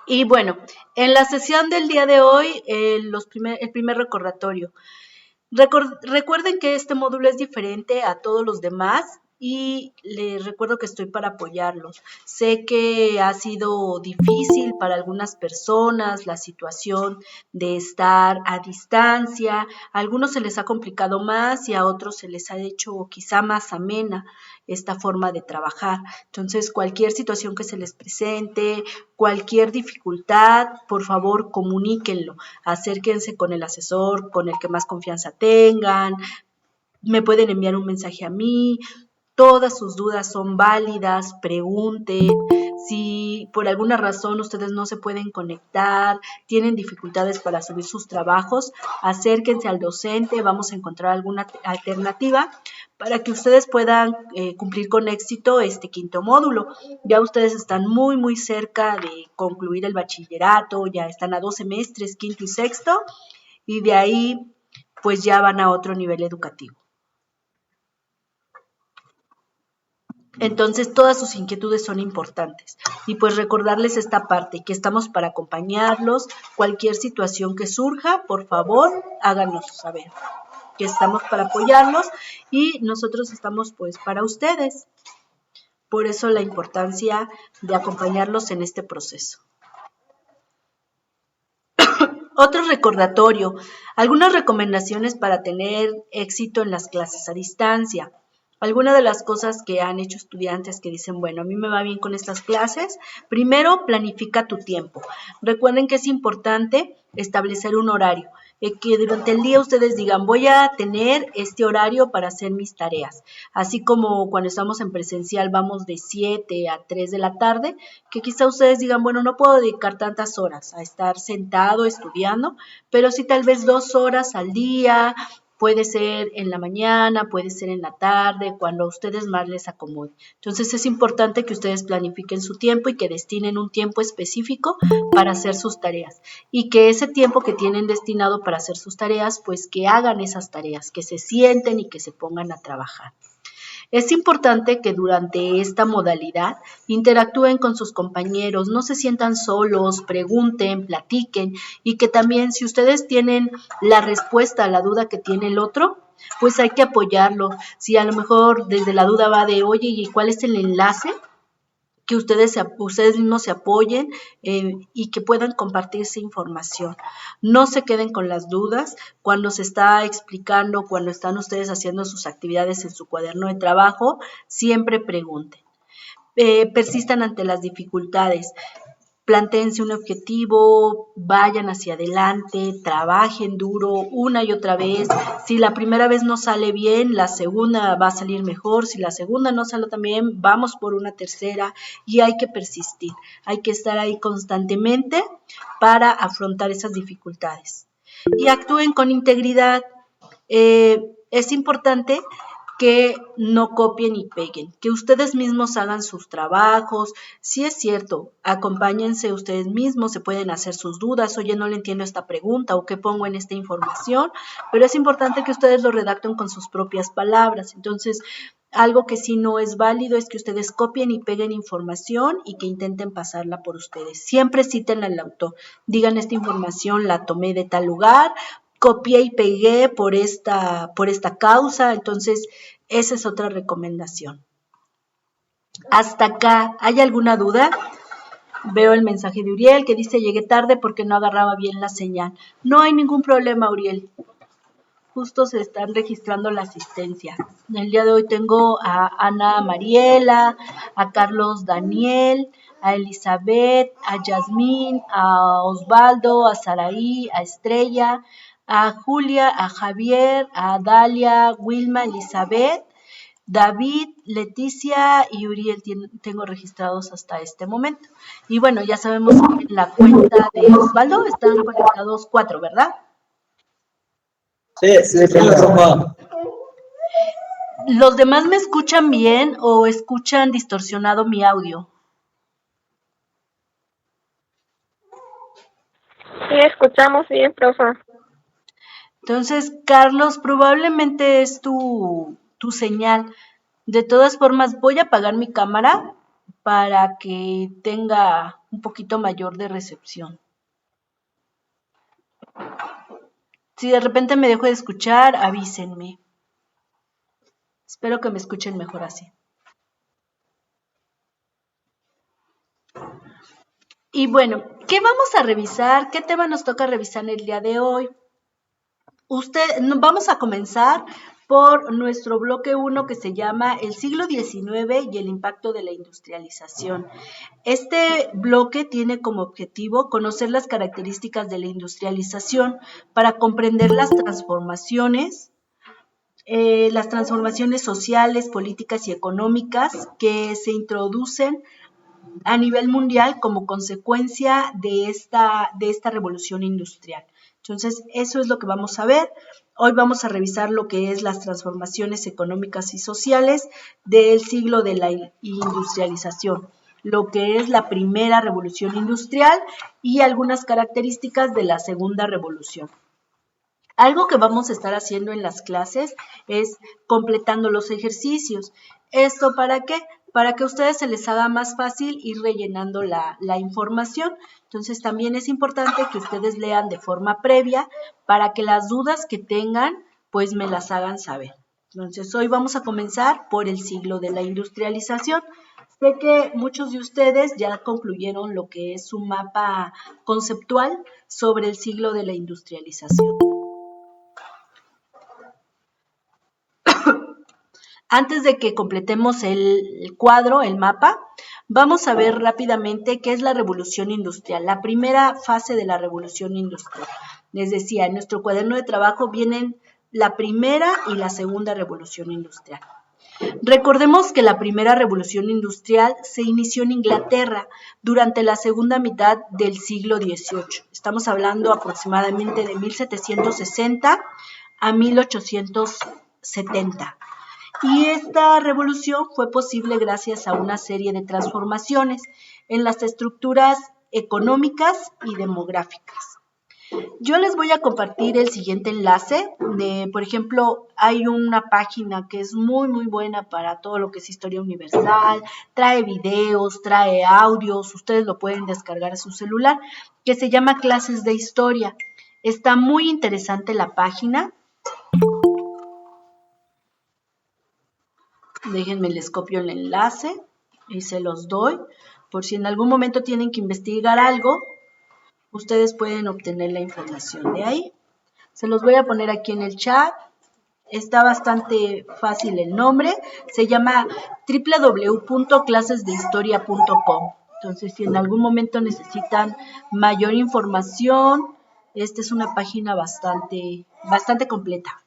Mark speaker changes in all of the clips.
Speaker 1: Y bueno, en la sesión del día de hoy, el primer recordatorio. Recuerden que este módulo es diferente a todos los demás y les recuerdo que estoy para apoyarlos. Sé que ha sido difícil para algunas personas la situación de estar a distancia. A algunos se les ha complicado más y a otros se les ha hecho quizá más amena esta forma de trabajar. Entonces, cualquier situación que se les presente, cualquier dificultad, por favor, comuníquenlo. Acérquense con el asesor, con el que más confianza tengan, me pueden enviar un mensaje a mí, todas sus dudas son válidas, pregunten. Si por alguna razón ustedes no se pueden conectar, tienen dificultades para subir sus trabajos, acérquense al docente, vamos a encontrar alguna alternativa para que ustedes puedan cumplir con éxito este quinto módulo. Ya ustedes están muy cerca de concluir el bachillerato, ya están a 2 semestres, quinto y sexto, y de ahí pues ya van a otro nivel educativo. Entonces, todas sus inquietudes son importantes. Y pues recordarles esta parte, que estamos para acompañarlos. Cualquier situación que surja, por favor, háganos saber que estamos para apoyarlos y nosotros estamos pues para ustedes. Por eso la importancia de acompañarlos en este proceso. Otro recordatorio, algunas recomendaciones para tener éxito en las clases a distancia. Algunas de las cosas que han hecho estudiantes que dicen, bueno, a mí me va bien con estas clases. Primero, planifica tu tiempo. Recuerden que es importante establecer un horario, que durante el día ustedes digan, voy a tener este horario para hacer mis tareas. Así como cuando estamos en presencial vamos de 7 a 3 de la tarde, que quizá ustedes digan, bueno, no puedo dedicar tantas horas a estar sentado estudiando, pero sí tal vez 2 horas al día. Puede ser en la mañana, puede ser en la tarde, cuando a ustedes más les acomode. Entonces es importante que ustedes planifiquen su tiempo y que destinen un tiempo específico para hacer sus tareas. Y que ese tiempo que tienen destinado para hacer sus tareas, pues que hagan esas tareas, que se sienten y que se pongan a trabajar. Es importante que durante esta modalidad interactúen con sus compañeros, no se sientan solos, pregunten, platiquen y que también si ustedes tienen la respuesta a la duda que tiene el otro, pues hay que apoyarlo. Si a lo mejor desde la duda va de, oye, ¿y cuál es el enlace? Que ustedes mismos se apoyen y que puedan compartirse información. No se queden con las dudas cuando se está explicando, cuando están ustedes haciendo sus actividades en su cuaderno de trabajo, siempre pregunten. Persistan ante las dificultades. Plantéense un objetivo, vayan hacia adelante, trabajen duro una y otra vez. Si la primera vez no sale bien, la segunda va a salir mejor. Si la segunda no sale tan bien, vamos por una tercera y hay que persistir. Hay que estar ahí constantemente para afrontar esas dificultades. Y actúen con integridad. Es importante que no copien y peguen, que ustedes mismos hagan sus trabajos. Sí es cierto, acompáñense ustedes mismos, se pueden hacer sus dudas, oye, no le entiendo esta pregunta o qué pongo en esta información, pero es importante que ustedes lo redacten con sus propias palabras. Entonces, algo que sí no es válido es que ustedes copien y peguen información y que intenten pasarla por ustedes. Siempre citen al autor, digan esta información la tomé de tal lugar, copié y pegué por esta causa. Entonces, esa es otra recomendación. Hasta acá, ¿hay alguna duda? Veo el mensaje de Uriel que dice, llegué tarde porque no agarraba bien la señal. No hay ningún problema, Uriel. Justo se están registrando la asistencia. El día de hoy tengo a Ana Mariela, a Carlos Daniel, a Elizabeth, a Yasmín, a Osvaldo, a Saraí, a Estrella, a Julia, a Javier, a Dalia, Wilma, Elizabeth, David, Leticia y Uriel tengo registrados hasta este momento. Y bueno, ya sabemos que en la cuenta de Osvaldo están conectados 4, ¿verdad?
Speaker 2: Sí, claro.
Speaker 1: ¿Los demás me escuchan bien o escuchan distorsionado mi audio?
Speaker 3: Sí, escuchamos bien, profa.
Speaker 1: Entonces, Carlos, probablemente es tu señal. De todas formas, voy a apagar mi cámara para que tenga un poquito mayor de recepción. Si de repente me dejo de escuchar, avísenme. Espero que me escuchen mejor así. Y bueno, ¿qué vamos a revisar? ¿Qué tema nos toca revisar el día de hoy? Vamos a comenzar por nuestro bloque 1 que se llama El siglo XIX y el impacto de la industrialización. Este bloque tiene como objetivo conocer las características de la industrialización para comprender las transformaciones sociales, políticas y económicas que se introducen a nivel mundial como consecuencia de esta revolución industrial. Entonces, eso es lo que vamos a ver. Hoy vamos a revisar lo que es las transformaciones económicas y sociales del siglo de la industrialización, lo que es la primera revolución industrial y algunas características de la segunda revolución. Algo que vamos a estar haciendo en las clases es completando los ejercicios. ¿Esto para qué? Para que a ustedes se les haga más fácil ir rellenando la información. Entonces también es importante que ustedes lean de forma previa para que las dudas que tengan pues me las hagan saber. Entonces hoy vamos a comenzar por el siglo de la industrialización. Sé que muchos de ustedes ya concluyeron lo que es un mapa conceptual sobre el siglo de la industrialización. Antes de que completemos el cuadro, el mapa, vamos a ver rápidamente qué es la revolución industrial, la primera fase de la revolución industrial. Les decía, en nuestro cuaderno de trabajo vienen la primera y la segunda revolución industrial. Recordemos que la primera revolución industrial se inició en Inglaterra durante la segunda mitad del siglo XVIII. Estamos hablando aproximadamente de 1760 a 1870. Y esta revolución fue posible gracias a una serie de transformaciones en las estructuras económicas y demográficas. Yo les voy a compartir el siguiente enlace. Por ejemplo, hay una página que es muy, muy buena para todo lo que es historia universal, trae videos, trae audios, ustedes lo pueden descargar a su celular, que se llama Clases de Historia. Está muy interesante la página. Déjenme, les copio el enlace y se los doy. Por si en algún momento tienen que investigar algo, ustedes pueden obtener la información de ahí. Se los voy a poner aquí en el chat. Está bastante fácil el nombre. Se llama www.clasesdehistoria.com. Entonces, si en algún momento necesitan mayor información, esta es una página bastante completa.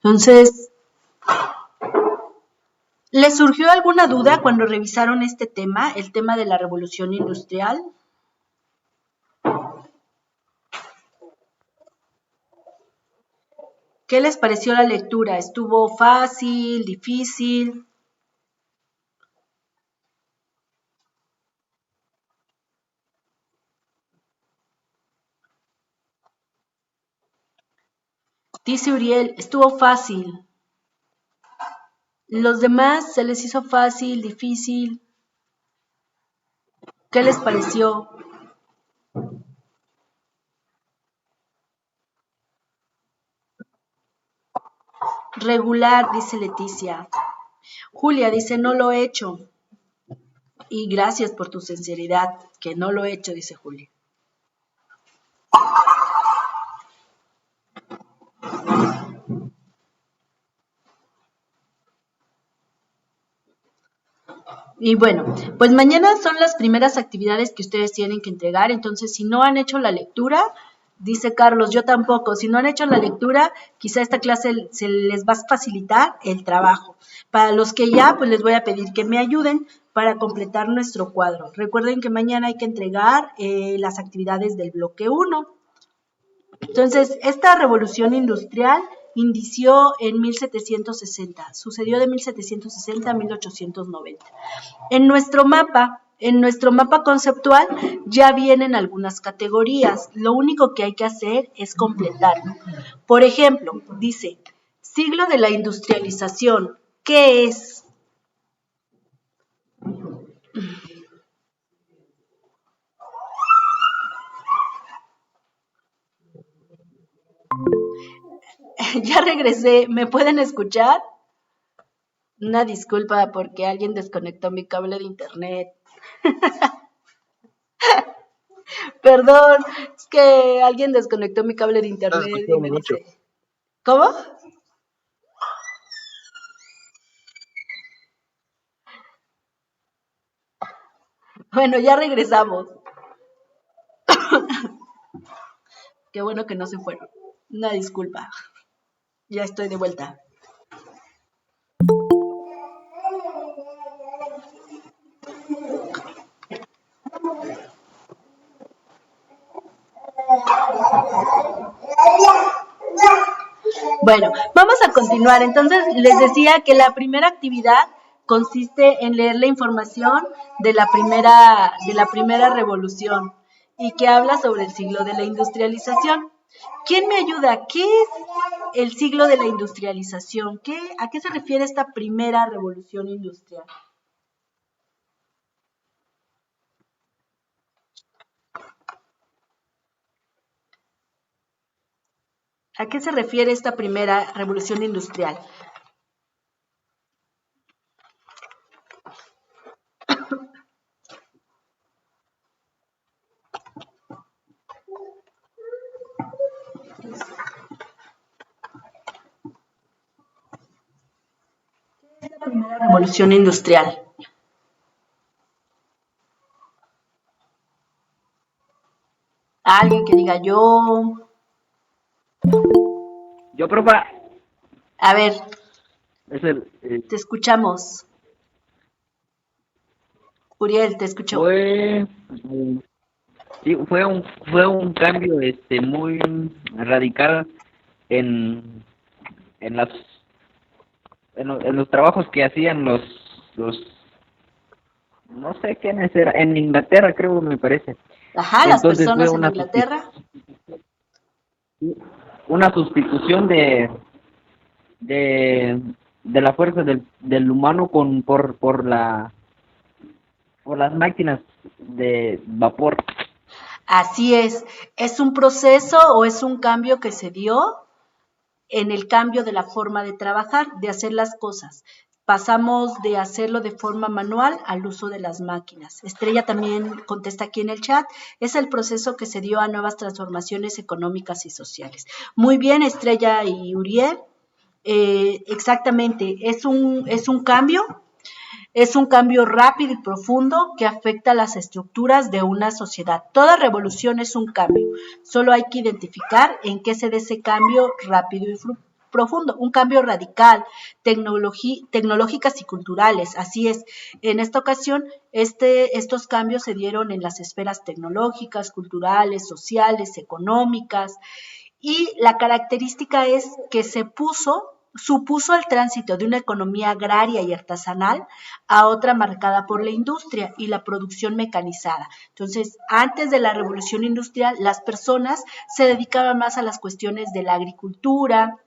Speaker 1: Entonces, ¿les surgió alguna duda cuando revisaron este tema, el tema de la revolución industrial? ¿Qué les pareció la lectura? ¿Estuvo fácil, difícil? Dice Uriel, estuvo fácil. ¿Los demás se les hizo fácil, difícil? ¿Qué les pareció? Regular, dice Leticia. Julia dice, no lo he hecho. Y gracias por tu sinceridad, que no lo he hecho, dice Julia. Y bueno, pues mañana son las primeras actividades que ustedes tienen que entregar, entonces si no han hecho la lectura, dice Carlos, yo tampoco, si no han hecho la lectura, quizá esta clase se les va a facilitar el trabajo. Para los que ya, pues les voy a pedir que me ayuden para completar nuestro cuadro. Recuerden que mañana hay que entregar las actividades del bloque 1. Entonces, esta revolución industrial inició en 1760, sucedió de 1760 a 1890. En nuestro mapa En nuestro mapa conceptual ya vienen algunas categorías. Lo único que hay que hacer es completarlo. Por ejemplo, dice, siglo de la industrialización. ¿Qué es? Ya regresé. ¿Me pueden escuchar? Una disculpa porque alguien desconectó mi cable de internet. Perdón, es que alguien desconectó mi cable de internet y me dice, ¿cómo? Bueno, ya regresamos. Qué bueno que no se fueron. Una disculpa. Ya estoy de vuelta. Bueno, vamos a continuar. Entonces, les decía que la primera actividad consiste en leer la información de la primera revolución y que habla sobre el siglo de la industrialización. ¿Quién me ayuda? ¿Qué es el siglo de la industrialización? ¿A qué se refiere esta primera revolución industrial? ¿A qué se refiere esta primera revolución industrial? Primera revolución industrial. Alguien que diga yo.
Speaker 2: Yo, profa.
Speaker 1: A ver,
Speaker 2: Es
Speaker 1: te escuchamos. Uriel, te escucho.
Speaker 2: Sí, fue un cambio muy radical en en las en los trabajos que hacían los no sé quiénes era, en Inglaterra creo, me parece.
Speaker 1: Ajá, las
Speaker 2: Entonces fue
Speaker 1: personas en Inglaterra.
Speaker 2: una sustitución de de la fuerza del humano por las máquinas de vapor.
Speaker 1: Así es un proceso o es un cambio que se dio en el cambio de la forma de trabajar, de hacer las cosas. Pasamos de hacerlo de forma manual al uso de las máquinas. Estrella también contesta aquí en el chat, es el proceso que se dio a nuevas transformaciones económicas y sociales. Muy bien, Estrella y Uriel, exactamente, es un cambio. Es un cambio rápido y profundo que afecta las estructuras de una sociedad. Toda revolución es un cambio. Solo hay que identificar en qué se da ese cambio rápido y profundo. Un cambio radical, tecnológicas y culturales. Así es. En esta ocasión, estos cambios se dieron en las esferas tecnológicas, culturales, sociales, económicas. Y la característica es que supuso el tránsito de una economía agraria y artesanal a otra marcada por la industria y la producción mecanizada. Entonces, antes de la revolución industrial, las personas se dedicaban más a las cuestiones de la agricultura,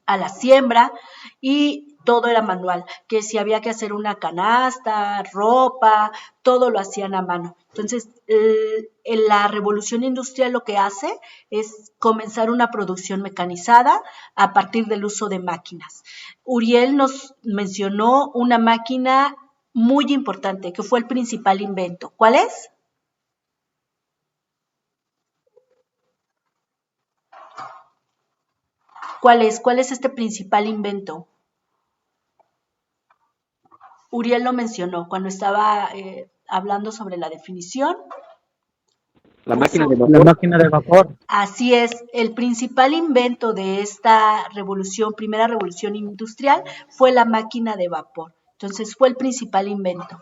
Speaker 1: a la siembra y todo era manual, que si había que hacer una canasta, ropa, todo lo hacían a mano. Entonces, en la revolución industrial lo que hace es comenzar una producción mecanizada a partir del uso de máquinas. Uriel nos mencionó una máquina muy importante, que fue el principal invento. ¿Cuál es? ¿Cuál es? ¿Cuál es este principal invento? Uriel lo mencionó cuando estaba hablando sobre la definición.
Speaker 2: La máquina de vapor.
Speaker 4: La máquina de vapor.
Speaker 1: Así es, el principal invento de esta primera revolución industrial, fue la máquina de vapor. Entonces fue el principal invento.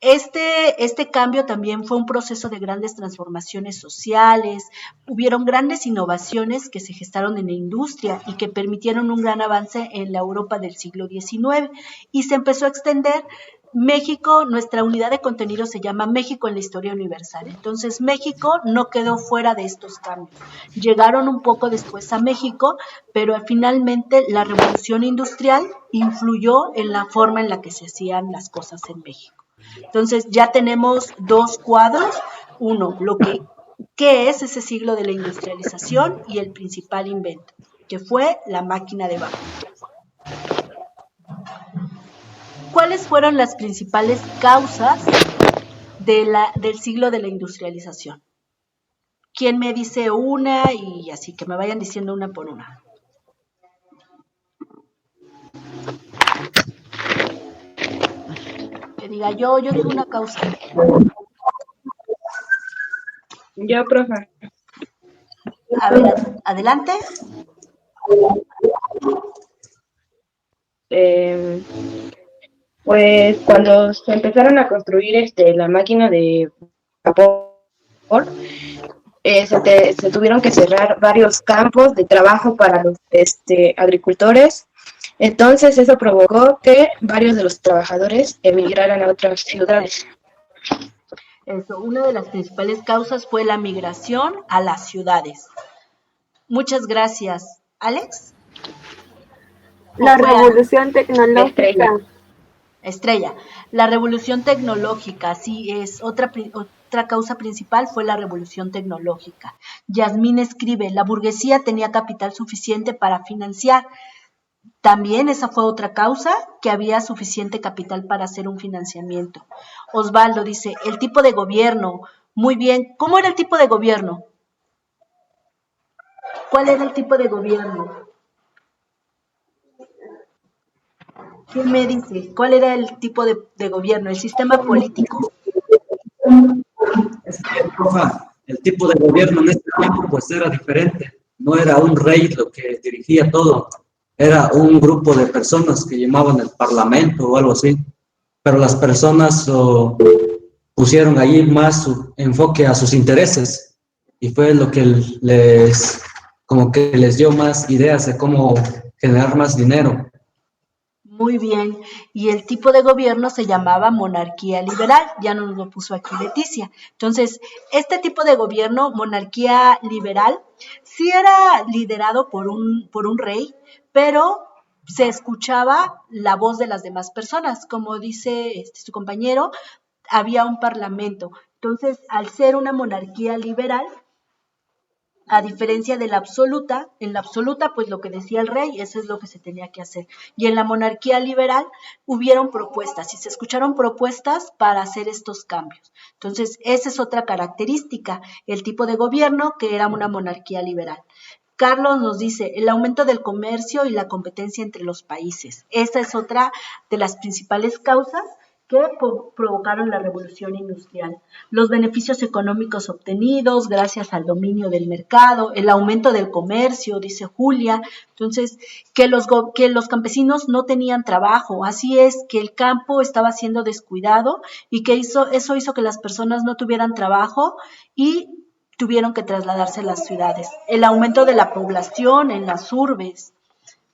Speaker 1: Este cambio también fue un proceso de grandes transformaciones sociales, hubieron grandes innovaciones que se gestaron en la industria y que permitieron un gran avance en la Europa del siglo XIX y se empezó a extender México, nuestra unidad de contenido se llama México en la Historia Universal. Entonces, México no quedó fuera de estos cambios. Llegaron un poco después a México, pero finalmente la revolución industrial influyó en la forma en la que se hacían las cosas en México. Entonces, ya tenemos dos cuadros. Uno, ¿qué es ese siglo de la industrialización? Y el principal invento, que fue la máquina de vapor. ¿Cuáles fueron las principales causas del siglo de la industrialización? ¿Quién me dice una? Y así, que me vayan diciendo una por una. Que diga yo digo una causa.
Speaker 3: Yo, profe.
Speaker 1: A ver, adelante.
Speaker 3: Pues cuando se empezaron a construir la máquina de vapor, se tuvieron que cerrar varios campos de trabajo para los agricultores. Entonces eso provocó que varios de los trabajadores emigraran a otras ciudades.
Speaker 1: Eso, una de las principales causas fue la migración a las ciudades. Muchas gracias. ¿Alex?
Speaker 4: La revolución tecnológica.
Speaker 1: Estrella. La revolución tecnológica, sí, es otra causa principal fue la revolución tecnológica. Yasmín escribe, la burguesía tenía capital suficiente para financiar. También esa fue otra causa, que había suficiente capital para hacer un financiamiento. Osvaldo dice, el tipo de gobierno. Muy bien, ¿cómo era el tipo de gobierno? ¿Cuál era el tipo de gobierno? ¿Quién me dice? ¿Cuál era el tipo de gobierno? ¿El sistema político?
Speaker 5: Es que, profa, el tipo de gobierno en este tiempo pues era diferente. No era un rey lo que dirigía todo, era un grupo de personas que llamaban el parlamento o algo así. Pero las personas pusieron ahí más su enfoque a sus intereses y fue lo que como que les dio más ideas de cómo generar más dinero.
Speaker 1: Muy bien, y el tipo de gobierno se llamaba monarquía liberal, ya nos lo puso aquí Leticia. Entonces, este tipo de gobierno, monarquía liberal, sí era liderado por un rey, pero se escuchaba la voz de las demás personas, como dice su compañero, había un parlamento. Entonces, al ser una monarquía liberal, a diferencia de la absoluta, en la absoluta, pues lo que decía el rey, eso es lo que se tenía que hacer. Y en la monarquía liberal hubieron propuestas y se escucharon propuestas para hacer estos cambios. Entonces, esa es otra característica, el tipo de gobierno que era una monarquía liberal. Carlos nos dice, el aumento del comercio y la competencia entre los países. Esa es otra de las principales causas que provocaron la revolución industrial. Los beneficios económicos obtenidos gracias al dominio del mercado, el aumento del comercio, dice Julia. Entonces, que los campesinos no tenían trabajo, así es, que el campo estaba siendo descuidado y que eso hizo que las personas no tuvieran trabajo y tuvieron que trasladarse a las ciudades. El aumento de la población en las urbes.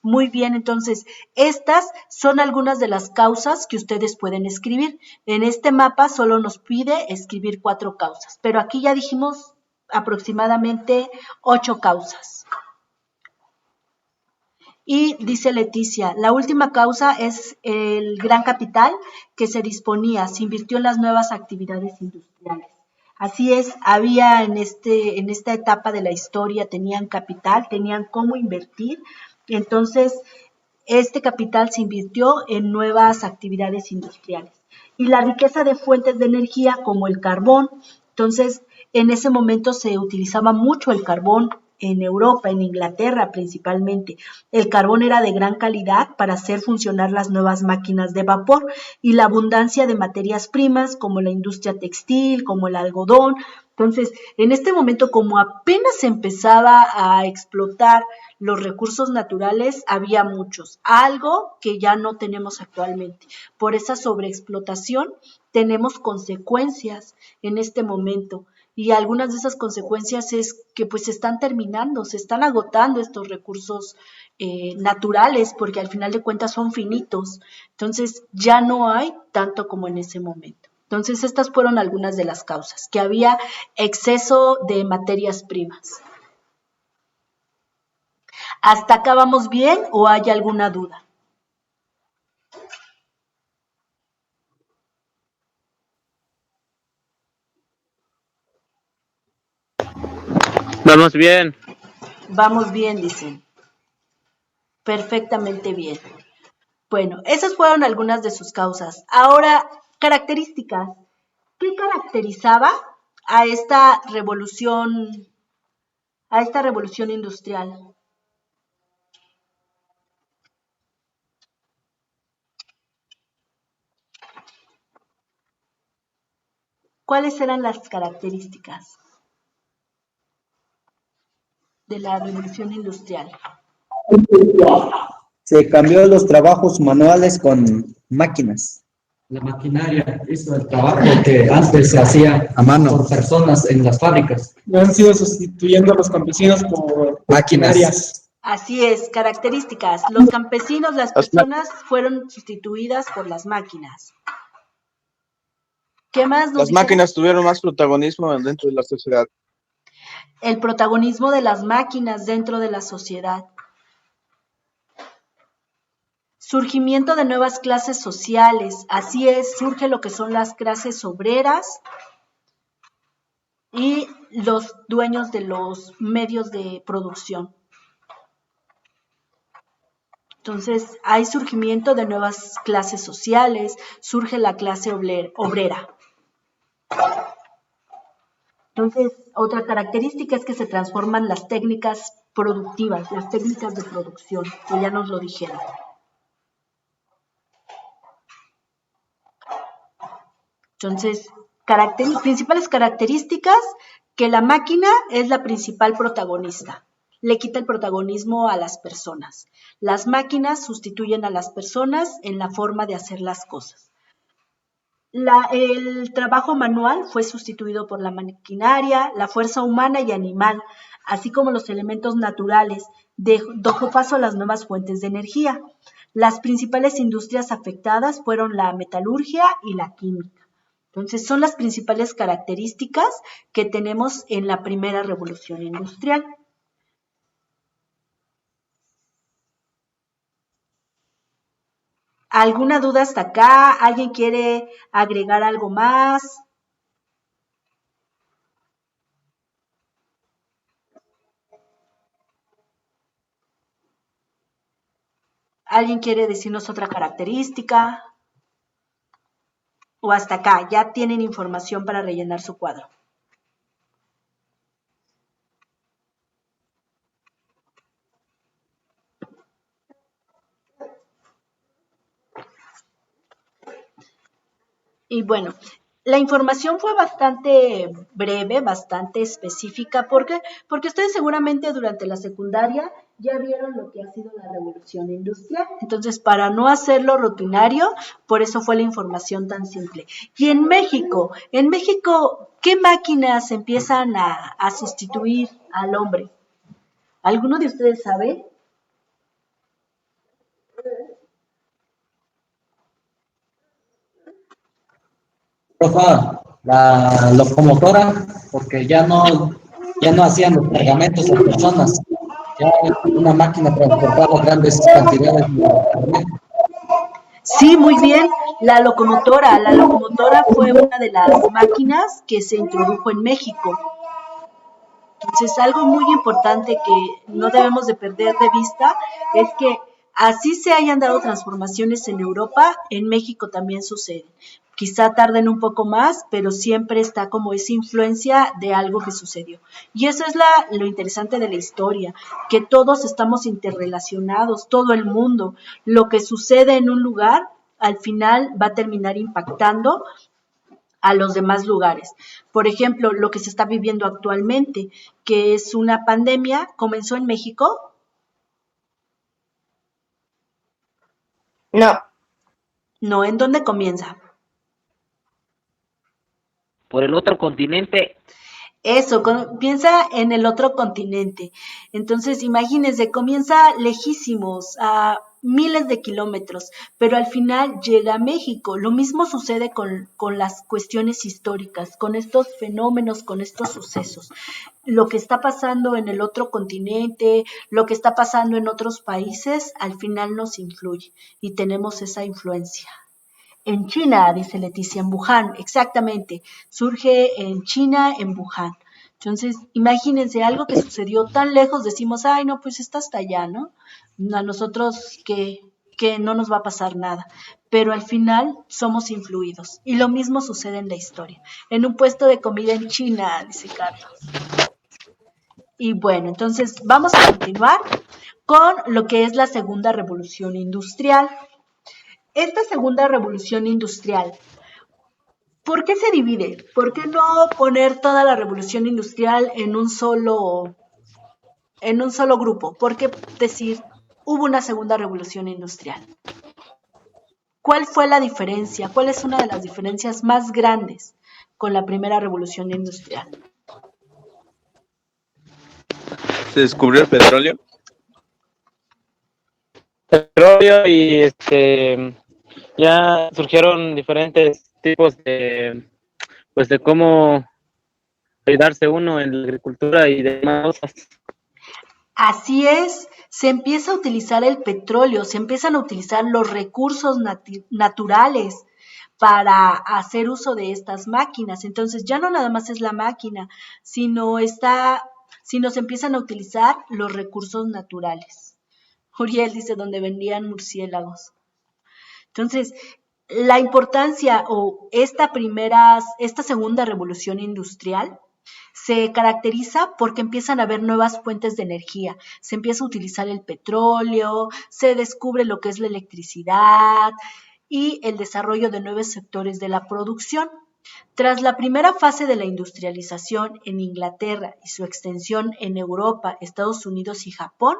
Speaker 1: Muy bien, entonces, estas son algunas de las causas que ustedes pueden escribir. En este mapa solo nos pide escribir 4 causas, pero aquí ya dijimos aproximadamente 8 causas. Y dice Leticia, la última causa es el gran capital que se se invirtió en las nuevas actividades industriales. Así es, había en esta etapa de la historia, tenían capital, tenían cómo invertir. Entonces, este capital se invirtió en nuevas actividades industriales. Y la riqueza de fuentes de energía como el carbón, entonces en ese momento se utilizaba mucho el carbón en Europa, en Inglaterra principalmente. El carbón era de gran calidad para hacer funcionar las nuevas máquinas de vapor y la abundancia de materias primas como la industria textil, como el algodón. Entonces, en este momento, como apenas se empezaba a explotar los recursos naturales, había muchos, algo que ya no tenemos actualmente. Por esa sobreexplotación tenemos consecuencias en este momento y algunas de esas consecuencias es que pues se están terminando, se están agotando estos recursos naturales porque al final de cuentas son finitos, entonces ya no hay tanto como en ese momento. Entonces estas fueron algunas de las causas, que había exceso de materias primas. ¿Hasta acá vamos bien o hay alguna duda?
Speaker 6: Vamos bien.
Speaker 1: Vamos bien, dicen. Perfectamente bien. Bueno, esas fueron algunas de sus causas. Ahora, características. ¿Qué caracterizaba a esta revolución industrial? ¿Cuáles eran las características de la revolución industrial?
Speaker 7: Se cambió los trabajos manuales con máquinas.
Speaker 5: La maquinaria hizo el trabajo que antes se hacía
Speaker 7: A mano.
Speaker 5: por personas en las fábricas.
Speaker 8: Ya han sido sustituyendo a los campesinos por
Speaker 7: Máquinas.
Speaker 8: maquinarias.
Speaker 1: Así es, características. Los campesinos, las
Speaker 6: Las
Speaker 1: personas fueron sustituidas por las máquinas. ¿Qué más nos
Speaker 6: Las
Speaker 1: dice?
Speaker 6: máquinas tuvieron más protagonismo dentro de la sociedad.
Speaker 1: El protagonismo de las máquinas dentro de la sociedad. Surgimiento de nuevas clases sociales, así es, surge lo que son las clases obreras y los dueños de los medios de producción. Entonces, hay surgimiento de nuevas clases sociales, surge la clase obrera. Entonces, otra característica es que se transforman las técnicas productivas, las técnicas de producción, que ya nos lo dijeron. Entonces, principales características, que la máquina es la principal protagonista. Le quita el protagonismo a las personas. Las máquinas sustituyen a las personas en la forma de hacer las cosas. El trabajo manual fue sustituido por la maquinaria, la fuerza humana y animal, así como los elementos naturales, dejó paso a las nuevas fuentes de energía. Las principales industrias afectadas fueron la metalurgia y la química. Entonces, son las principales características que tenemos en la primera revolución industrial. ¿Alguna duda hasta acá? ¿Alguien quiere agregar algo más? ¿Alguien quiere decirnos otra característica? ¿O hasta acá ya tienen información para rellenar su cuadro? Y bueno, la información fue bastante breve, bastante específica, ¿por qué? Porque ustedes seguramente durante la secundaria ya vieron lo que ha sido la revolución industrial. Entonces, para no hacerlo rutinario, por eso fue la información tan simple. Y en México, ¿qué máquinas empiezan a sustituir al hombre? ¿Alguno de ustedes sabe?
Speaker 5: Profa, la locomotora, porque ya no hacían los cargamentos a personas, ya una máquina transportaba grandes cantidades de carga.
Speaker 1: Sí, muy bien. La locomotora fue una de las máquinas que se introdujo en México. Entonces, algo muy importante que no debemos de perder de vista es que así se hayan dado transformaciones en Europa, en México también sucede. Quizá tarden un poco más, pero siempre está como esa influencia de algo que sucedió. Y eso es lo interesante de la historia, que todos estamos interrelacionados, todo el mundo. Lo que sucede en un lugar, al final va a terminar impactando a los demás lugares. Por ejemplo, lo que se está viviendo actualmente, que es una pandemia, comenzó en México.
Speaker 3: No,
Speaker 1: No, ¿en dónde comienza?
Speaker 2: Por el otro continente.
Speaker 1: Eso, piensa en el otro continente. Entonces, imagínense, comienza lejísimos, a miles de kilómetros, pero al final llega a México. Lo mismo sucede con las cuestiones históricas, con estos fenómenos, con estos sucesos. Lo que está pasando en el otro continente, lo que está pasando en otros países, al final nos influye y tenemos esa influencia. En China, dice Leticia, en Wuhan, exactamente. Surge en China, en Wuhan. Entonces, imagínense algo que sucedió tan lejos, decimos, ay, no, pues está hasta allá, ¿no? A nosotros que no nos va a pasar nada. Pero al final somos influidos. Y lo mismo sucede en la historia. En un puesto de comida en China, dice Carlos. Y bueno, entonces vamos a continuar con lo que es la segunda revolución industrial. Esta segunda revolución industrial, ¿por qué se divide? ¿Por qué no poner toda la revolución industrial en un solo grupo? ¿Por qué decir hubo una segunda revolución industrial? ¿Cuál fue la diferencia? ¿Cuál es una de las diferencias más grandes con la primera revolución industrial?
Speaker 6: Se descubrió el petróleo.
Speaker 9: Petróleo y ya surgieron diferentes tipos de cómo ayudarse uno en la agricultura y demás cosas.
Speaker 1: Así es, se empieza a utilizar el petróleo, se empiezan a utilizar los recursos naturales para hacer uso de estas máquinas. Entonces ya no nada más es la máquina, sino se empiezan a utilizar los recursos naturales. Uriel dice donde vendían murciélagos. Entonces, la importancia o esta segunda revolución industrial se caracteriza porque empiezan a haber nuevas fuentes de energía, se empieza a utilizar el petróleo, se descubre lo que es la electricidad y el desarrollo de nuevos sectores de la producción. Tras la primera fase de la industrialización en Inglaterra y su extensión en Europa, Estados Unidos y Japón,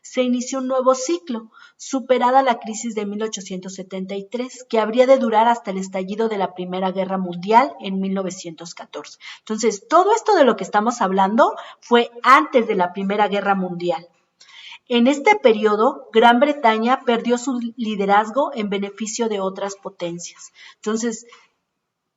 Speaker 1: se inició un nuevo ciclo, superada la crisis de 1873, que habría de durar hasta el estallido de la Primera Guerra Mundial en 1914. Entonces, todo esto de lo que estamos hablando fue antes de la Primera Guerra Mundial. En este periodo, Gran Bretaña perdió su liderazgo en beneficio de otras potencias. Entonces,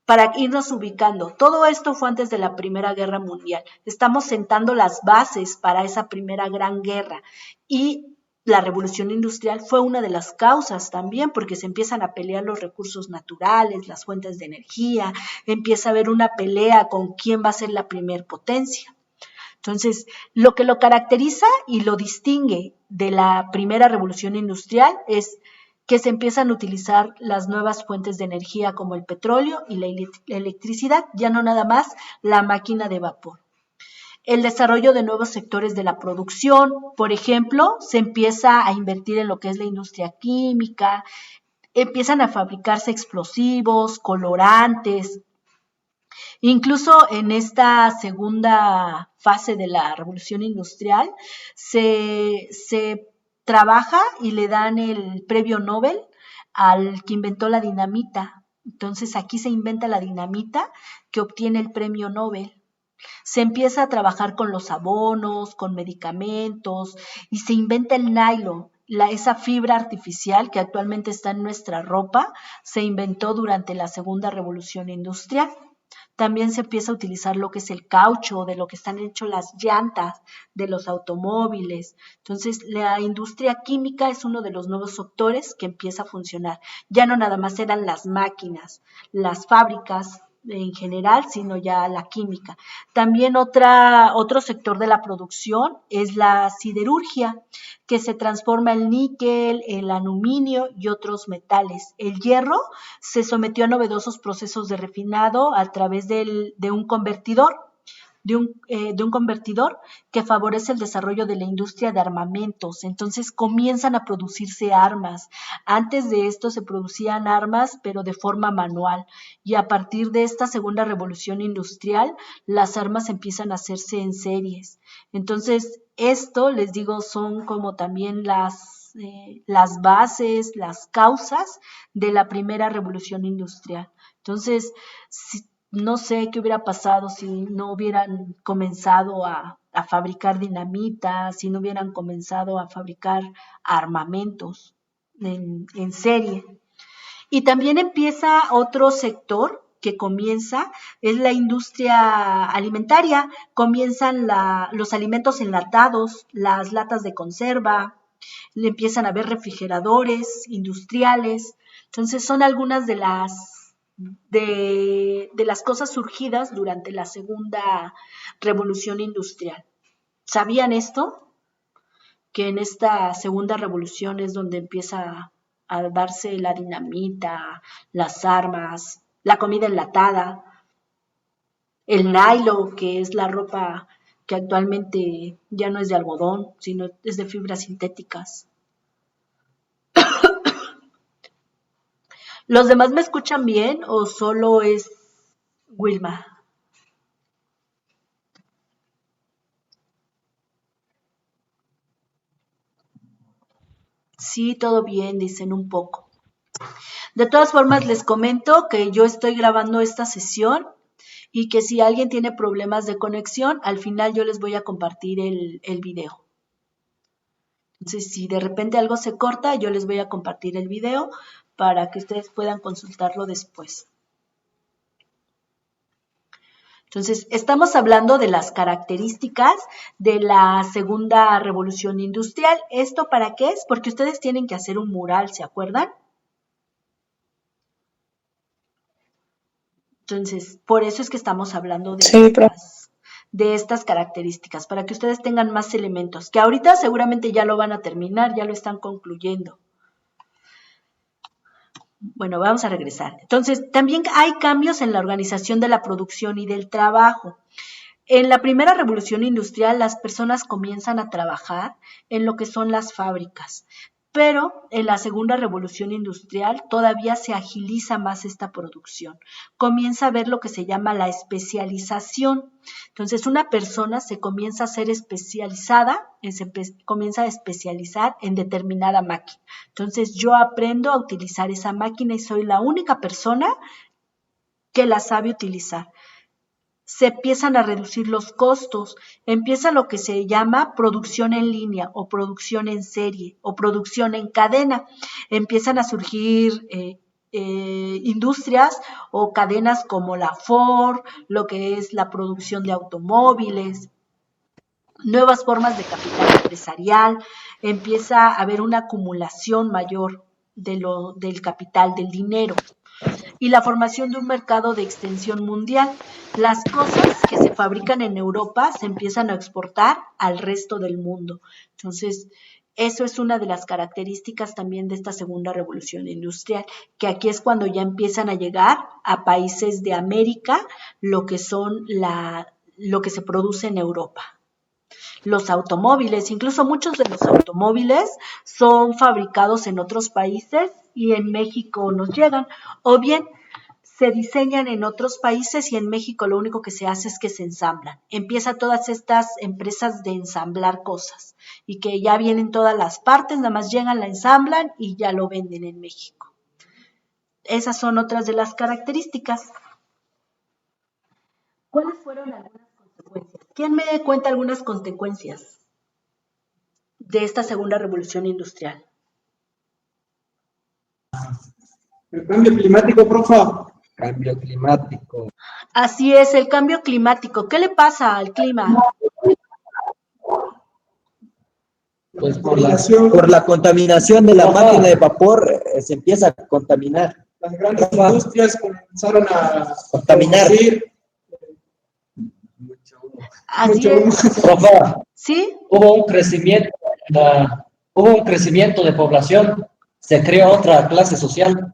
Speaker 1: para irnos ubicando, todo esto fue antes de la Primera Guerra Mundial. Estamos sentando las bases para esa primera gran guerra y la revolución industrial fue una de las causas también, porque se empiezan a pelear los recursos naturales, las fuentes de energía, empieza a haber una pelea con quién va a ser la primer potencia. Entonces, lo que lo caracteriza y lo distingue de la primera revolución industrial es que se empiezan a utilizar las nuevas fuentes de energía como el petróleo y la electricidad, ya no nada más la máquina de vapor. El desarrollo de nuevos sectores de la producción, por ejemplo, se empieza a invertir en lo que es la industria química, empiezan a fabricarse explosivos, colorantes. Incluso en esta segunda fase de la revolución industrial se trabaja y le dan el premio Nobel al que inventó la dinamita. Entonces aquí se inventa la dinamita que obtiene el premio Nobel. Se empieza a trabajar con los abonos, con medicamentos y se inventa el nylon. Esa fibra artificial que actualmente está en nuestra ropa se inventó durante la segunda revolución industrial. También se empieza a utilizar lo que es el caucho, de lo que están hechos las llantas de los automóviles. Entonces, la industria química es uno de los nuevos sectores que empieza a funcionar. Ya no nada más eran las máquinas, las fábricas en general, sino ya la química. También otro sector de la producción es la siderurgia, que se transforma el níquel, el aluminio y otros metales. El hierro se sometió a novedosos procesos de refinado a través de un convertidor, que favorece el desarrollo de la industria de armamentos. Entonces comienzan a producirse armas. Antes de esto se producían armas, pero de forma manual. Y a partir de esta segunda revolución industrial, las armas empiezan a hacerse en series. Entonces, esto, les digo, son como también las bases, las causas de la primera revolución industrial. Entonces, No sé qué hubiera pasado si no hubieran comenzado a fabricar dinamita, si no hubieran comenzado a fabricar armamentos en serie. Y también empieza otro sector que comienza, es la industria alimentaria. Comienzan los alimentos enlatados, las latas de conserva, le empiezan a haber refrigeradores industriales. Entonces son algunas de las cosas surgidas durante la segunda revolución industrial. ¿Sabían esto? Que en esta segunda revolución es donde empieza a darse la dinamita, las armas, la comida enlatada, el nylon, que es la ropa que actualmente ya no es de algodón, sino es de fibras sintéticas. ¿Los demás me escuchan bien o solo es Wilma? Sí, todo bien, dicen un poco. De todas formas, les comento que yo estoy grabando esta sesión y que si alguien tiene problemas de conexión, al final yo les voy a compartir el video. Entonces, si de repente algo se corta, yo les voy a compartir el video para que ustedes puedan consultarlo después. Entonces, estamos hablando de las características de la segunda revolución industrial. ¿Esto para qué es? Porque ustedes tienen que hacer un mural, ¿se acuerdan? Entonces, por eso es que estamos hablando de estas características, para que ustedes tengan más elementos, que ahorita seguramente ya lo van a terminar, ya lo están concluyendo. Bueno, vamos a regresar. Entonces, también hay cambios en la organización de la producción y del trabajo. En la primera revolución industrial, las personas comienzan a trabajar en lo que son las fábricas, pero en la segunda revolución industrial todavía se agiliza más esta producción. Comienza a ver lo que se llama la especialización. Entonces, una persona se comienza a ser especializada, comienza a especializar en determinada máquina. Entonces, yo aprendo a utilizar esa máquina y soy la única persona que la sabe utilizar. Se empiezan a reducir los costos, empieza lo que se llama producción en línea o producción en serie o producción en cadena. Empiezan a surgir industrias o cadenas como la Ford, lo que es la producción de automóviles, nuevas formas de capital empresarial, empieza a haber una acumulación mayor del capital, del dinero, y la formación de un mercado de extensión mundial. Las cosas que se fabrican en Europa se empiezan a exportar al resto del mundo. Entonces, eso es una de las características también de esta segunda revolución industrial, que aquí es cuando ya empiezan a llegar a países de América lo que se produce en Europa. Los automóviles, incluso muchos de los automóviles son fabricados en otros países y en México nos llegan, o bien se diseñan en otros países y en México lo único que se hace es que se ensamblan. Empieza todas estas empresas de ensamblar cosas y que ya vienen todas las partes, nada más llegan, la ensamblan y ya lo venden en México. Esas son otras de las características. ¿Cuáles fueron algunas consecuencias? ¿Quién me cuenta algunas consecuencias de esta segunda revolución industrial?
Speaker 8: El cambio climático, profa.
Speaker 7: Cambio climático.
Speaker 1: Así es, el cambio climático. ¿Qué le pasa al clima?
Speaker 7: Pues por la contaminación de la máquina de vapor se empieza a contaminar.
Speaker 8: Las grandes industrias comenzaron a
Speaker 7: Contaminar.
Speaker 8: producir
Speaker 1: Así es.
Speaker 10: Profa,
Speaker 1: ¿Sí?
Speaker 10: hubo un crecimiento de población, se creó otra clase social